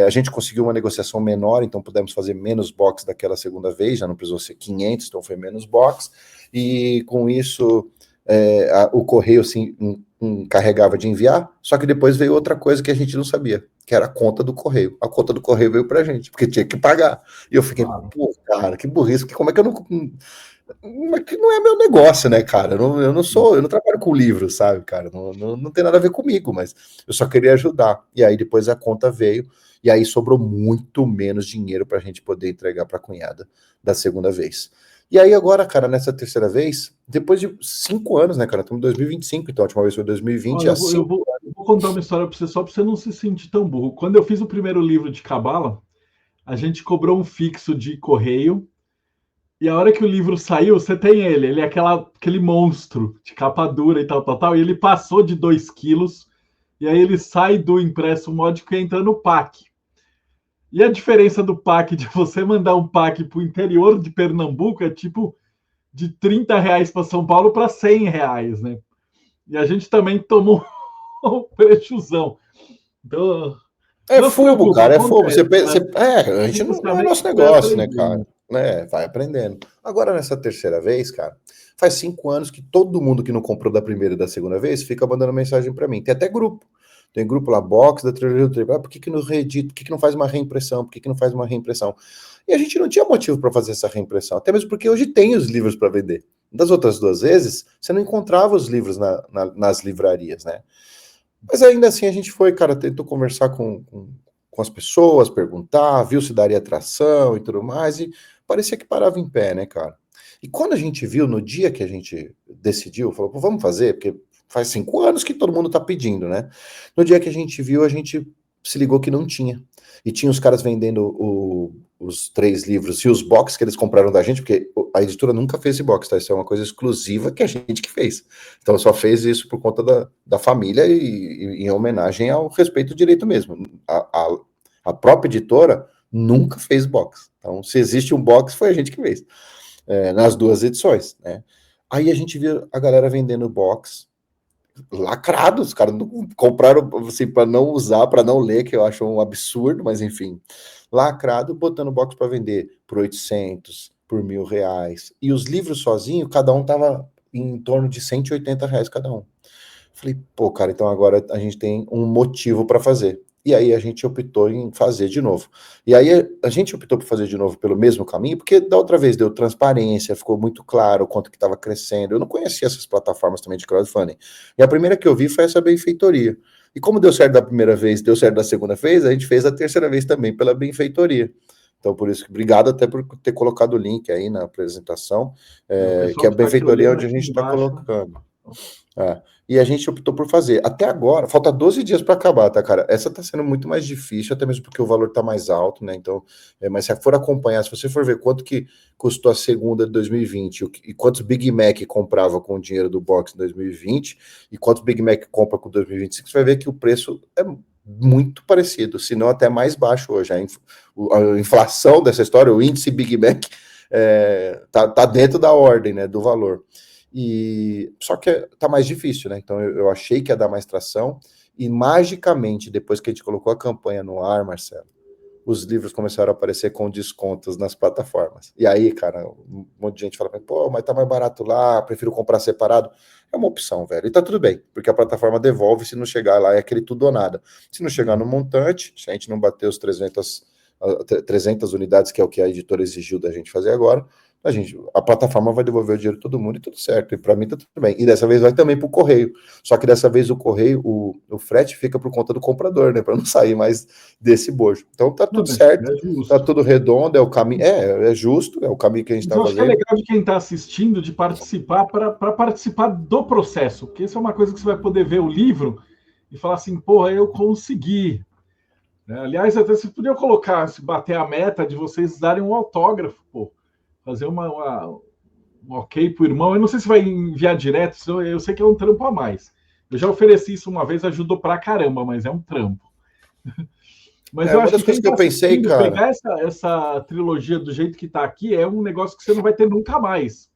A gente conseguiu uma negociação menor, então pudemos fazer menos box daquela segunda vez, já não precisou ser 500, então foi menos box, e com isso o correio assim, encarregava de enviar, só que depois veio outra coisa que a gente não sabia, que era a conta do correio. A conta do correio veio pra gente, porque tinha que pagar. E eu fiquei, pô, cara, que burrice, porque como é que eu não... Que não é meu negócio, né, cara? Eu não trabalho com livro, sabe, cara? Não tem nada a ver comigo, mas eu só queria ajudar. E aí depois a conta veio, e aí sobrou muito menos dinheiro para a gente poder entregar para a cunhada da segunda vez. E aí agora, cara, nessa terceira vez, depois de 5 anos, né, cara? Estamos em 2025, então a última vez foi 2020. Olha, eu vou contar uma história para você, só para você não se sentir tão burro. Quando eu fiz o primeiro livro de Cabala, a gente cobrou um fixo de correio. E a hora que o livro saiu, você tem ele é aquele monstro de capa dura e tal, e ele passou de 2 quilos, e aí ele sai do impresso módico e entra no pack. E a diferença do pack, de você mandar um pack para o interior de Pernambuco, é tipo de R$ 30 para São Paulo para R$ 100, né? E a gente também tomou um prejuzão. Então, é fumo, cara, é fumo. A gente não é nosso negócio, né, cara? Vai aprendendo. Agora, nessa terceira vez, cara, faz 5 anos que todo mundo que não comprou da primeira e da segunda vez fica mandando mensagem para mim. Tem até grupo. Tem grupo lá, box, da trilogia, por que não reedita? Por que não faz uma reimpressão? Por que não faz uma reimpressão? E a gente não tinha motivo para fazer essa reimpressão, até mesmo porque hoje tem os livros para vender. Das outras 2 vezes, você não encontrava os livros nas livrarias, né? Mas ainda assim a gente foi, cara, tentou conversar com as pessoas, perguntar, viu se daria atração e tudo mais, e parecia que parava em pé, né, cara? E quando a gente viu, no dia que a gente decidiu, falou, pô, vamos fazer, porque faz 5 anos que todo mundo tá pedindo, né? No dia que a gente viu, a gente se ligou que não tinha. E tinha os caras vendendo os 3 livros e os box que eles compraram da gente, porque a editora nunca fez esse box, tá? Isso é uma coisa exclusiva que a gente que fez. Então só fez isso por conta da família e em homenagem ao respeito ao direito mesmo. A própria editora nunca fez box. Então, se existe um box, foi a gente que fez. Nas 2 edições, né? Aí a gente viu a galera vendendo box lacrados, os caras compraram assim, para não usar, para não ler, que eu acho um absurdo, mas enfim, lacrado, botando box para vender por 800, por R$ 1.000, e os livros sozinho, cada um tava em torno de R$ 180 cada um. Falei, pô, cara, então agora a gente tem um motivo para fazer. E aí a gente optou em fazer de novo. E aí a gente optou por fazer de novo pelo mesmo caminho, porque da outra vez deu transparência, ficou muito claro o quanto que estava crescendo. Eu não conhecia essas plataformas também de crowdfunding. E a primeira que eu vi foi essa benfeitoria. E como deu certo da primeira vez, deu certo da segunda vez, a gente fez a terceira vez também pela benfeitoria. Então, por isso, obrigado até por ter colocado o link aí na apresentação, que a benfeitoria é onde a gente está colocando. E a gente optou por fazer. Até agora, falta 12 dias para acabar, tá, cara? Essa tá sendo muito mais difícil, até mesmo porque o valor tá mais alto, né? Então, mas se for acompanhar, se você for ver quanto que custou a segunda de 2020 e quantos Big Mac comprava com o dinheiro do box em 2020 e quantos Big Mac compra com 2025, você vai ver que o preço é muito parecido, se não até mais baixo hoje. A inflação dessa história, o índice Big Mac tá dentro da ordem, né, do valor. E só que tá mais difícil, né? Então eu achei que ia dar mais tração, e magicamente, depois que a gente colocou a campanha no ar, Marcelo, os livros começaram a aparecer com descontos nas plataformas. E aí, cara, um monte de gente fala, pô, mas tá mais barato lá, prefiro comprar separado. É uma opção, velho. E tá tudo bem, porque a plataforma devolve se não chegar lá, é aquele tudo ou nada. Se não chegar no montante, se a gente não bater os 300 unidades, que é o que a editora exigiu da gente fazer agora, a plataforma vai devolver o dinheiro de todo mundo e tudo certo. E para mim tá tudo bem. E dessa vez vai também para o correio. Só que dessa vez o correio, o frete fica por conta do comprador, né? Para não sair mais desse bojo. Então tá tudo certo, tá tudo redondo, é o caminho. É justo, é o caminho que a gente está fazendo. Eu acho que é legal de quem está assistindo de participar para participar do processo, porque isso é uma coisa que você vai poder ver o livro e falar assim, porra, eu consegui. Né? Aliás, até vocês podiam colocar, se bater a meta de vocês darem um autógrafo, pô. Fazer um ok pro irmão. Eu não sei se vai enviar direto, eu sei que é um trampo a mais. Eu já ofereci isso uma vez, ajudou pra caramba, mas é um trampo. Mas eu Uma acho das que quem coisas que está eu pensei, assistindo, cara, pegar essa trilogia do jeito que está aqui, é um negócio que você não vai ter nunca mais.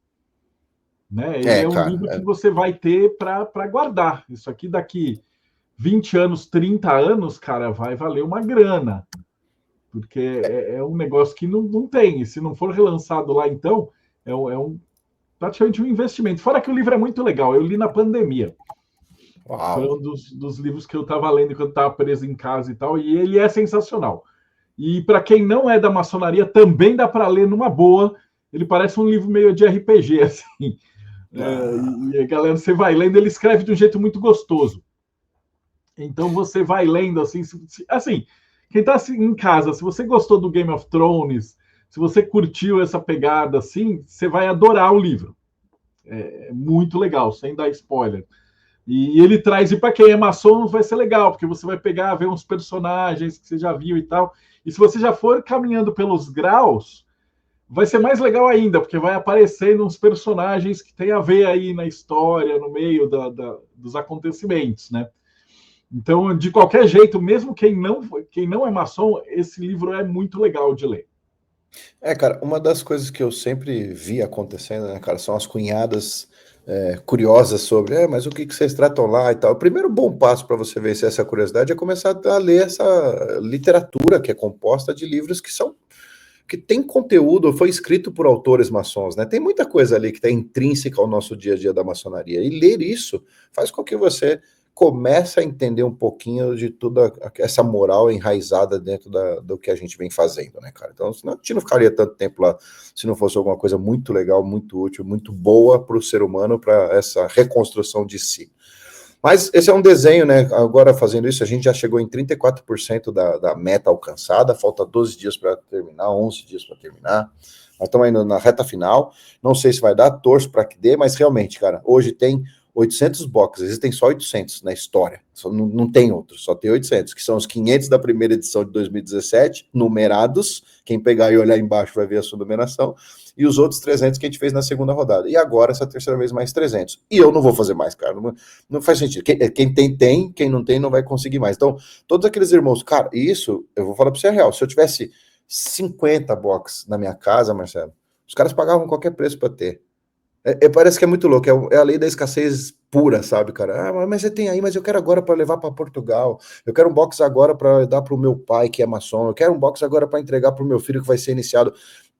Né? Ele é um cara, livro que você vai ter para guardar. Isso aqui daqui 20 anos, 30 anos, cara, vai valer uma grana. Porque é um negócio que não tem. E se não for relançado lá, então, praticamente um investimento. Fora que o livro é muito legal. Eu li na pandemia. Foi um uau. dos livros que eu estava lendo quando estava preso em casa e tal. E ele é sensacional. E para quem não é da maçonaria, também dá para ler numa boa. Ele parece um livro meio de RPG, assim. Ah, E a galera, você vai lendo, ele escreve de um jeito muito gostoso. Então você vai lendo assim, assim, quem está assim, em casa, se você gostou do Game of Thrones, se você curtiu essa pegada assim, você vai adorar o livro. É muito legal, sem dar spoiler. E ele traz, e para quem é maçom, vai ser legal, porque você vai pegar, ver uns personagens que você já viu e tal. E se você já for caminhando pelos graus, vai ser mais legal ainda, porque vai aparecendo uns personagens que tem a ver aí na história, no meio dos acontecimentos, né? Então, de qualquer jeito, mesmo quem não é maçom, esse livro é muito legal de ler. cara, uma das coisas que eu sempre vi acontecendo, né, cara, são as cunhadas curiosas sobre, mas o que vocês tratam lá e tal. O primeiro bom passo para você vencer essa curiosidade é começar a ler essa literatura que é composta de livros que tem conteúdo, foi escrito por autores maçons, né? Tem muita coisa ali que está intrínseca ao nosso dia a dia da maçonaria. E ler isso faz com que você comece a entender um pouquinho de toda essa moral enraizada dentro do que a gente vem fazendo, né, cara? Então, senão a gente não ficaria tanto tempo lá se não fosse alguma coisa muito legal, muito útil, muito boa para o ser humano, para essa reconstrução de si. Mas esse é um desenho, né? Agora fazendo isso, a gente já chegou em 34% da meta alcançada, falta 12 dias para terminar, 11 dias para terminar. Nós estamos indo na reta final. Não sei se vai dar, torço para que dê, mas realmente, cara, hoje tem 800 boxes, existem só 800 na história, não tem outros, só tem 800, que são os 500 da primeira edição de 2017, numerados, quem pegar e olhar embaixo vai ver a sua numeração, e os outros 300 que a gente fez na segunda rodada, e agora essa terceira vez mais 300, e eu não vou fazer mais, cara, não faz sentido, quem tem, quem não tem não vai conseguir mais, então, todos aqueles irmãos, cara, isso, eu vou falar para você a real, se eu tivesse 50 boxes na minha casa, Marcelo, os caras pagavam qualquer preço para ter. Parece que é muito louco, é a lei da escassez pura, sabe, cara? Mas você tem aí, mas eu quero agora para levar para Portugal, eu quero um box agora para dar para o meu pai, que é maçom, eu quero um box agora para entregar para o meu filho que vai ser iniciado.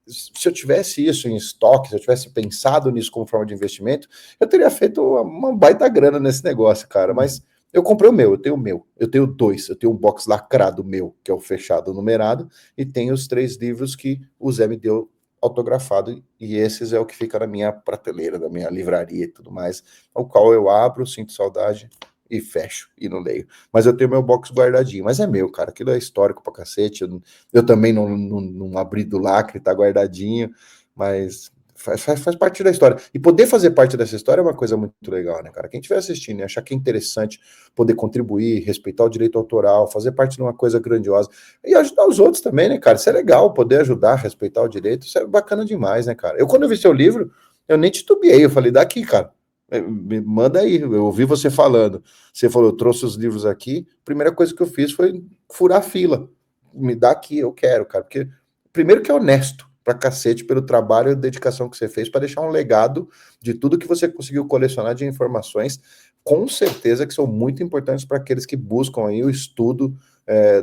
Se eu tivesse isso em estoque, se eu tivesse pensado nisso como forma de investimento, eu teria feito uma baita grana nesse negócio, cara, mas eu comprei o meu, eu tenho dois, eu tenho um box lacrado meu, que é o fechado numerado, e tenho os 3 livros que o Zé me deu autografado, e esses é o que fica na minha prateleira, da minha livraria e tudo mais, ao qual eu abro, sinto saudade e fecho, e não leio. Mas eu tenho meu box guardadinho, mas é meu, cara, aquilo é histórico pra cacete, eu também não abri do lacre, tá guardadinho, mas faz parte da história. E poder fazer parte dessa história é uma coisa muito legal, né, cara? Quem estiver assistindo e achar que é interessante poder contribuir, respeitar o direito autoral, fazer parte de uma coisa grandiosa e ajudar os outros também, né, cara? Isso é legal, poder ajudar, respeitar o direito, isso é bacana demais, né, cara? Quando eu vi seu livro, eu nem titubeei, eu falei, daqui, cara. Me manda aí, eu ouvi você falando. Você falou, eu trouxe os livros aqui. A primeira coisa que eu fiz foi furar a fila. Me dá aqui, eu quero, cara. Porque, primeiro, que é honesto pra cacete pelo trabalho e dedicação que você fez para deixar um legado de tudo que você conseguiu colecionar de informações, com certeza que são muito importantes para aqueles que buscam aí o estudo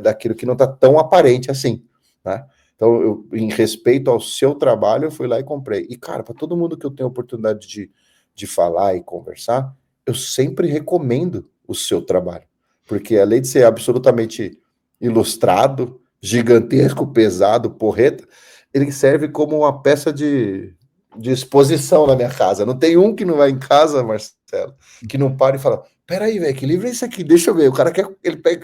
daquilo que não está tão aparente assim, né? Então, em respeito ao seu trabalho, eu fui lá e comprei. E, cara, para todo mundo que eu tenho oportunidade de falar e conversar, eu sempre recomendo o seu trabalho. Porque além de ser absolutamente ilustrado, gigantesco, pesado, porreta, ele serve como uma peça de exposição na minha casa. Não tem um que não vai em casa, Marcelo, que não para e fala: peraí, velho, que livro é esse aqui? Deixa eu ver. O cara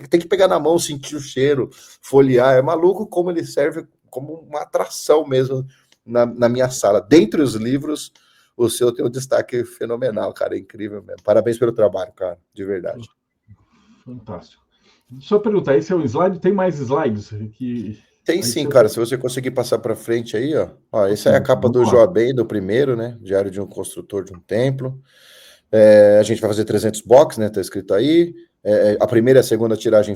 tem que pegar na mão, sentir o cheiro, folhear. É maluco como ele serve como uma atração mesmo na minha sala. Dentre os livros, o seu tem um destaque fenomenal, cara. É incrível mesmo. Parabéns pelo trabalho, cara, de verdade. Fantástico. Deixa eu perguntar, esse é um slide? Tem mais slides? Tem Aí sim, você... cara. Se você conseguir passar para frente aí, ó. Ó, essa é a Aqui, capa vamos do lá. Joabei, do primeiro, né? Diário de um Construtor de um Templo. A gente vai fazer 300 box, né? Tá escrito aí. A primeira e a segunda tiragem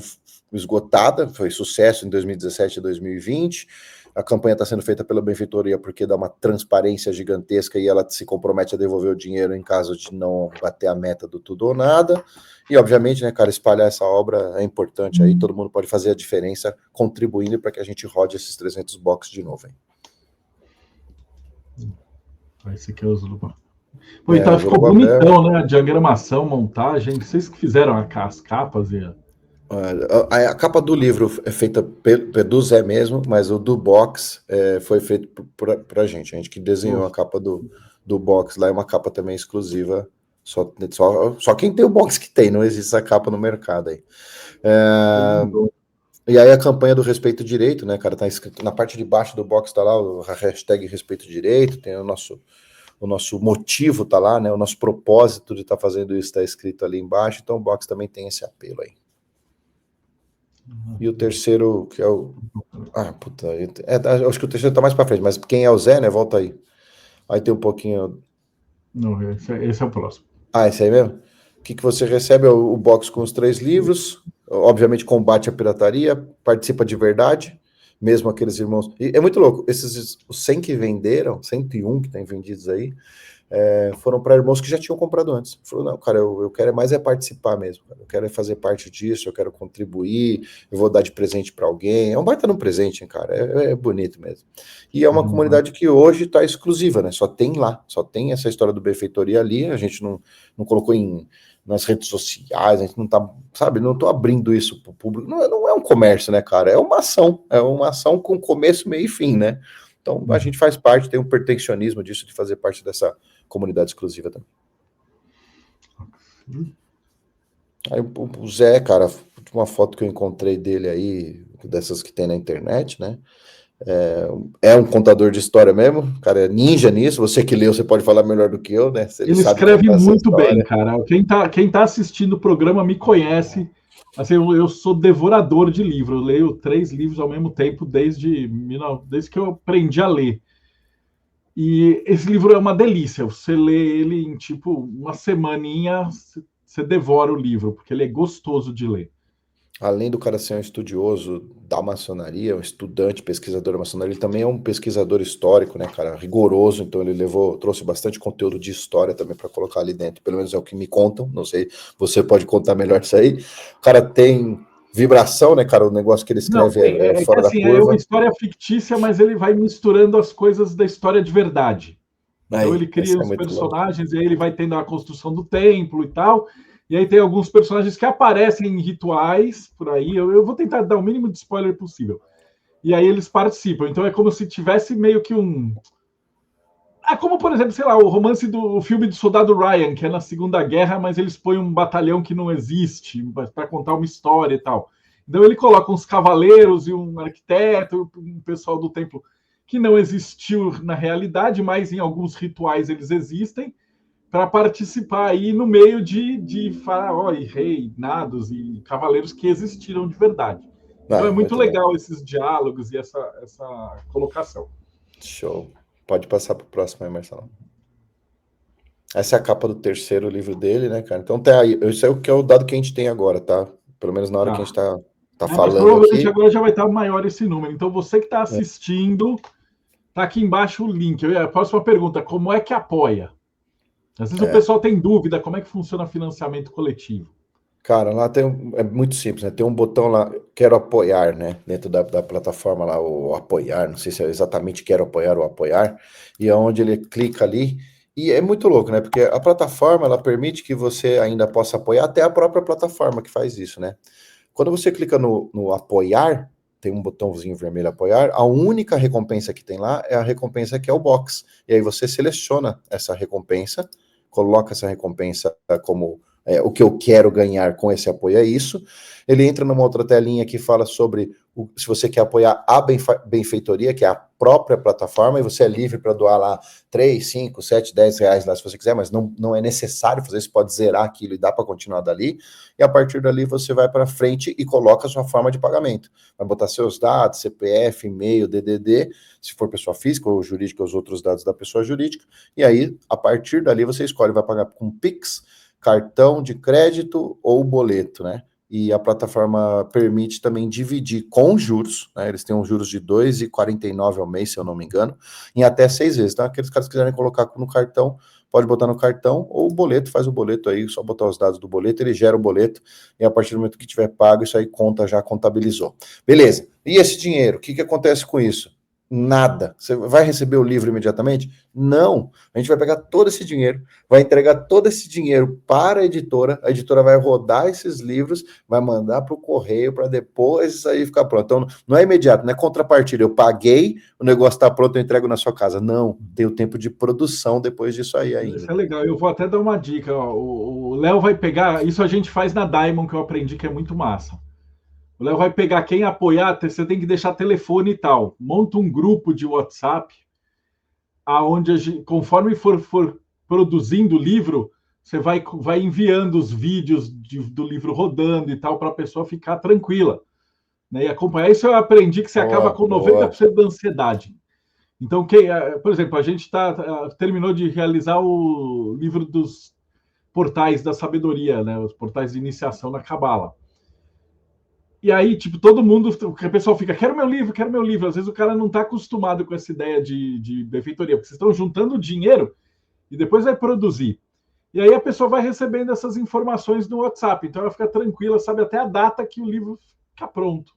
esgotada, foi sucesso em 2017 e 2020. A campanha está sendo feita pela benfeitoria porque dá uma transparência gigantesca e ela se compromete a devolver o dinheiro em caso de não bater a meta do tudo ou nada. E, obviamente, né, cara, espalhar essa obra é importante aí, todo mundo pode fazer a diferença contribuindo para que a gente rode esses 300 box de novo, hein? Esse aqui é o Zuluba. Pô, então O ficou Zorobabel. bonitão, né? A diagramação, montagem. Vocês que fizeram as capas e... A capa do livro é feita do Zé mesmo, mas o do box foi feito pra gente. A gente que desenhou a capa do box lá, é uma capa também exclusiva. Só quem tem o box que tem, não existe essa capa no mercado aí. E aí a campanha do Respeito Direito, né, cara, tá escrito na parte de baixo do box, tá lá a hashtag Respeito Direito, tem o nosso motivo tá lá, né, o nosso propósito de estar fazendo isso tá escrito ali embaixo, então o box também tem esse apelo aí. E o terceiro, que é o... Ah, puta, acho que o terceiro tá mais pra frente, mas quem é o Zé, né, volta aí. Aí tem um pouquinho... Não, esse é o próximo. Esse aí mesmo? O que você recebe é o box com os 3 livros, obviamente combate a pirataria, participa de verdade, mesmo aqueles irmãos... E é muito louco, os 100 que venderam, 101 que tem vendidos aí, foram para irmãos que já tinham comprado antes. Falou, não, cara, eu quero mais participar mesmo, cara. Eu quero fazer parte disso, eu quero contribuir, eu vou dar de presente para alguém. É um baita no presente, hein, cara, é bonito mesmo. E é uma comunidade que hoje está exclusiva, né, só tem lá, só tem essa história do benfeitoria ali, a gente não colocou nas redes sociais, a gente não tá, sabe, não tô abrindo isso para o público, não é um comércio, né, cara, é uma ação com começo, meio e fim, né. Então, a gente faz parte, tem um pertencionismo disso, de fazer parte dessa comunidade exclusiva também. Aí o Zé, cara, uma foto que eu encontrei dele aí, dessas que tem na internet, né? É um contador de história mesmo, cara, é ninja nisso. Você que leu, você pode falar melhor do que eu, né? Se ele sabe escreve contar essa muito bem, história. cara. Quem tá assistindo o programa me conhece. Assim, eu sou devorador de livros. Eu leio 3 livros ao mesmo tempo desde que eu aprendi a ler. E esse livro é uma delícia. Você lê ele em tipo uma semaninha, você devora o livro, porque ele é gostoso de ler. Além do cara ser um estudioso da maçonaria, um estudante, pesquisador da maçonaria, ele também é um pesquisador histórico, né, cara, rigoroso, então ele trouxe bastante conteúdo de história também para colocar ali dentro, pelo menos é o que me contam, não sei, você pode contar melhor disso aí. O cara tem vibração, né, cara, o negócio que ele Não, escreve é que fora da assim, é uma curva. história fictícia, mas ele vai misturando as coisas da história de verdade. Então ele Aí, esse cria é os muito louco. personagens, e aí ele vai tendo a construção do templo e tal. E aí tem alguns personagens que aparecem em rituais por aí. Eu vou tentar dar o mínimo de spoiler possível. E aí eles participam. Então é como se tivesse meio que um. Como, por exemplo, sei lá, o filme do Soldado Ryan, que é na Segunda Guerra, mas eles põem um batalhão que não existe para contar uma história e tal. Então ele coloca uns cavaleiros e um arquiteto, um pessoal do templo que não existiu na realidade, mas em alguns rituais eles existem, para participar aí no meio de faraó e reinados e cavaleiros que existiram de verdade. Então é muito legal esses diálogos e essa colocação. Show. Pode passar para o próximo aí, Marcelo. Essa é a capa do terceiro livro dele, né, cara? Então tá aí. Isso é o que é o dado que a gente tem agora, tá? Pelo menos na hora que a gente tá Mas falando provavelmente aqui. agora já vai estar maior esse número. Então você que está assistindo, tá aqui embaixo o link. A próxima pergunta: como é que apoia? Às vezes o pessoal tem dúvida como é que funciona o financiamento coletivo. Cara, lá é muito simples, né? Tem um botão lá, quero apoiar, né? Dentro da plataforma lá, o apoiar, não sei se é exatamente quero apoiar ou apoiar, e é onde ele clica ali, e é muito louco, né? Porque a plataforma, ela permite que você ainda possa apoiar, até a própria plataforma que faz isso, né? Quando você clica no apoiar, tem um botãozinho vermelho apoiar, a única recompensa que tem lá é a recompensa que é o box, e aí você seleciona essa recompensa, coloca essa recompensa como o que eu quero ganhar com esse apoio é isso. Ele entra numa outra telinha que fala sobre se você quer apoiar a benfeitoria, que é a própria plataforma, e você é livre para doar lá 3, 5, 7, 10 reais lá se você quiser, mas não é necessário fazer isso, pode zerar aquilo e dá para continuar dali, e a partir dali você vai para frente e coloca a sua forma de pagamento. Vai botar seus dados, CPF, e-mail, DDD, se for pessoa física ou jurídica, os outros dados da pessoa jurídica, e aí, a partir dali, você escolhe, vai pagar com Pix, cartão de crédito ou boleto, né? E a plataforma permite também dividir com juros, né? Eles têm uns juros de 2,49 ao mês, se eu não me engano, em até 6 vezes. Então, aqueles caras que quiserem colocar no cartão, pode botar no cartão, ou o boleto, faz o boleto aí, só botar os dados do boleto, ele gera o boleto, e a partir do momento que tiver pago, isso aí conta, já contabilizou. Beleza. E esse dinheiro, o que acontece com isso? Nada. Você vai receber o livro imediatamente? Não. A gente vai pegar todo esse dinheiro, vai entregar todo esse dinheiro para a editora vai rodar esses livros, vai mandar para o correio para depois isso aí ficar pronto. Então, não é imediato, não é contrapartida. Eu paguei, o negócio está pronto, eu entrego na sua casa. Não, tem o tempo de produção depois disso aí ainda. Isso é legal. Eu vou até dar uma dica. Ó. O Léo vai pegar, isso a gente faz na Diamond, que eu aprendi que é muito massa. O Léo vai pegar quem apoiar, você tem que deixar telefone e tal. Monta um grupo de WhatsApp, aonde conforme for produzindo o livro, você vai enviando os vídeos do livro rodando e tal, para a pessoa ficar tranquila. Né? E acompanhar. Isso eu aprendi que você acaba com 90% da ansiedade. Então, por exemplo, a gente terminou de realizar o livro dos portais da sabedoria, né? Os portais de iniciação na Cabala. E aí, tipo, todo mundo, o pessoal fica, quero meu livro, quero meu livro. Às vezes o cara não está acostumado com essa ideia de benfeitoria, porque vocês estão juntando dinheiro e depois vai produzir. E aí a pessoa vai recebendo essas informações no WhatsApp. Então ela fica tranquila, sabe até a data que o livro fica pronto.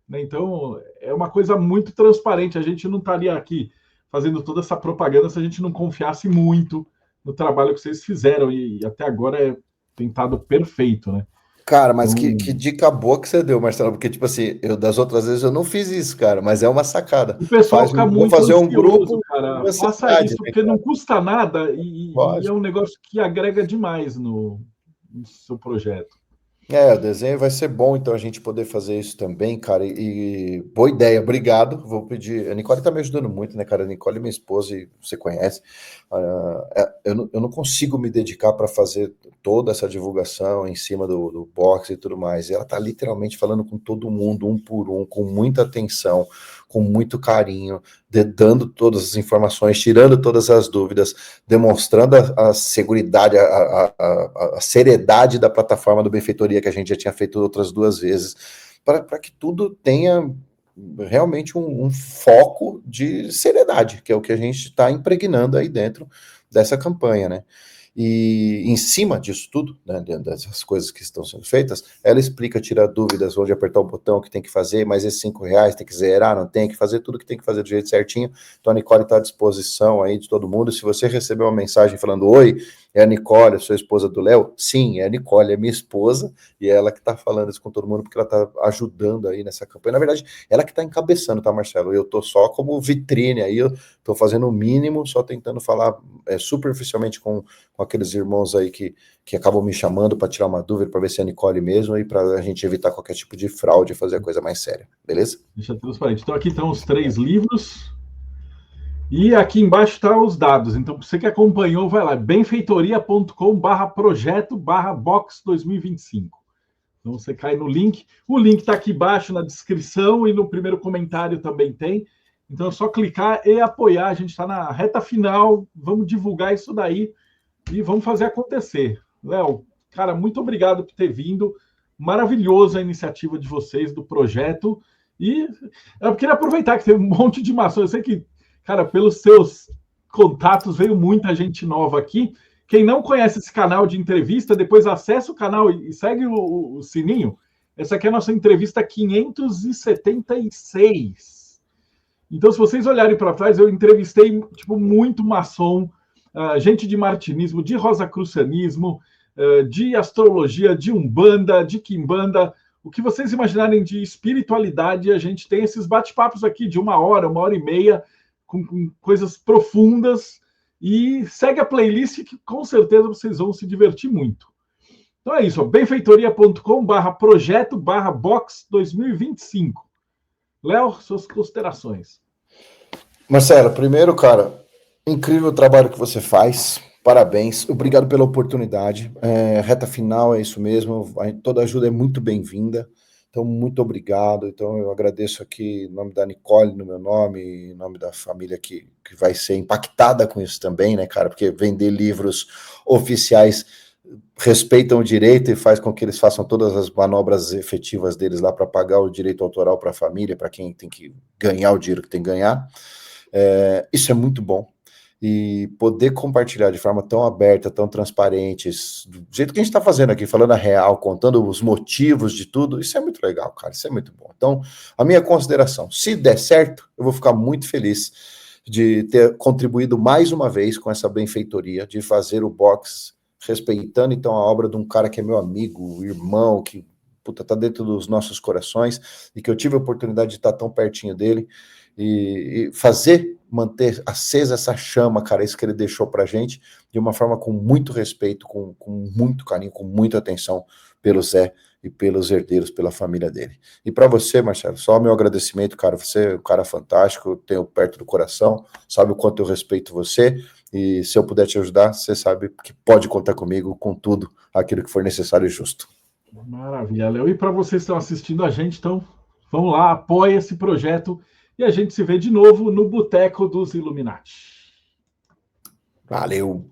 Né? Então é uma coisa muito transparente. A gente não estaria aqui fazendo toda essa propaganda se a gente não confiasse muito no trabalho que vocês fizeram. E até agora tem estado perfeito, né? Cara, mas que dica boa que você deu, Marcelo, porque, tipo assim, das outras vezes eu não fiz isso, cara, mas é uma sacada. O pessoal fica vou muito fazer ansioso, um grupo, cara. Faça isso, porque não custa nada e é um negócio que agrega demais no seu projeto. O desenho vai ser bom, então a gente poder fazer isso também, cara, e boa ideia, obrigado, vou pedir, a Nicole tá me ajudando muito, né, cara, a Nicole é minha esposa e você conhece, eu não consigo me dedicar para fazer toda essa divulgação em cima do box e tudo mais, e ela tá literalmente falando com todo mundo, um por um, com muita atenção, com muito carinho, dando todas as informações, tirando todas as dúvidas, demonstrando a seguridade, a seriedade da plataforma do Benfeitoria, que a gente já tinha feito outras 2 vezes, para que tudo tenha realmente um foco de seriedade, que é o que a gente está impregnando aí dentro dessa campanha, né? E em cima disso tudo, né, dessas coisas que estão sendo feitas, ela explica, tira dúvidas, onde apertar o botão, o que tem que fazer, mas esses R$5 tem que zerar, não tem que fazer tudo que tem que fazer do jeito certinho. Então a Nicole está à disposição aí de todo mundo. Se você receber uma mensagem falando, oi, é a Nicole, sua esposa do Léo? Sim, é a Nicole, é minha esposa, e é ela que está falando isso com todo mundo, porque ela está ajudando aí nessa campanha. Na verdade, ela que está encabeçando, tá, Marcelo? Eu estou só como vitrine aí, eu estou fazendo o mínimo, só tentando falar superficialmente com aqueles irmãos aí que acabam me chamando para tirar uma dúvida, para ver se é a Nicole mesmo, e para a gente evitar qualquer tipo de fraude e fazer a coisa mais séria, beleza? Deixa transparente. Então aqui estão os 3 livros. E aqui embaixo estão os dados. Então, você que acompanhou, vai lá, benfeitoria.com/projeto/box 2025. Então, você cai no link. O link está aqui embaixo na descrição e no primeiro comentário também tem. Então, é só clicar e apoiar. A gente está na reta final. Vamos divulgar isso daí e vamos fazer acontecer. Léo, cara, muito obrigado por ter vindo. Maravilhosa a iniciativa de vocês, do projeto. E eu queria aproveitar que tem um monte de maçã. Eu sei que, cara, pelos seus contatos veio muita gente nova aqui. Quem não conhece esse canal de entrevista, depois acessa o canal e segue o sininho. Essa aqui é a nossa entrevista 576. Então, se vocês olharem para trás, eu entrevistei tipo, muito maçom, gente de martinismo, de rosacrucianismo, de astrologia, de umbanda, de quimbanda. O que vocês imaginarem de espiritualidade, a gente tem esses bate-papos aqui de 1 hora, 1 hora e meia, com coisas profundas, e segue a playlist que com certeza vocês vão se divertir muito. Então é isso, benfeitoria.com/projeto/box 2025. Léo, suas considerações. Marcelo, primeiro, cara, incrível o trabalho que você faz. Parabéns, obrigado pela oportunidade. Reta final é isso mesmo. Toda ajuda é muito bem-vinda. Então, muito obrigado. Então, eu agradeço aqui em nome da Nicole, no meu nome, em nome da família que vai ser impactada com isso também, né, cara? Porque vender livros oficiais respeitam o direito e faz com que eles façam todas as manobras efetivas deles lá para pagar o direito autoral para a família, para quem tem que ganhar o dinheiro que tem que ganhar. Isso é muito bom. E poder compartilhar de forma tão aberta, tão transparente, do jeito que a gente está fazendo aqui, falando a real, contando os motivos de tudo, isso é muito legal, cara, isso é muito bom. Então, a minha consideração, se der certo, eu vou ficar muito feliz de ter contribuído mais uma vez com essa benfeitoria, de fazer o box, respeitando então a obra de um cara que é meu amigo, irmão, que tá dentro dos nossos corações, e que eu tive a oportunidade de estar tão pertinho dele, e manter acesa essa chama, cara, isso que ele deixou pra gente, de uma forma com muito respeito, com muito carinho, com muita atenção pelo Zé e pelos herdeiros, pela família dele. E para você, Marcelo, só meu agradecimento, cara, você é um cara fantástico, eu tenho perto do coração, sabe o quanto eu respeito você, e se eu puder te ajudar, você sabe que pode contar comigo com tudo aquilo que for necessário e justo. Maravilha, Léo. E para vocês que estão assistindo a gente, então, vamos lá, apoia esse projeto e a gente se vê de novo no Boteco dos Illuminati. Valeu!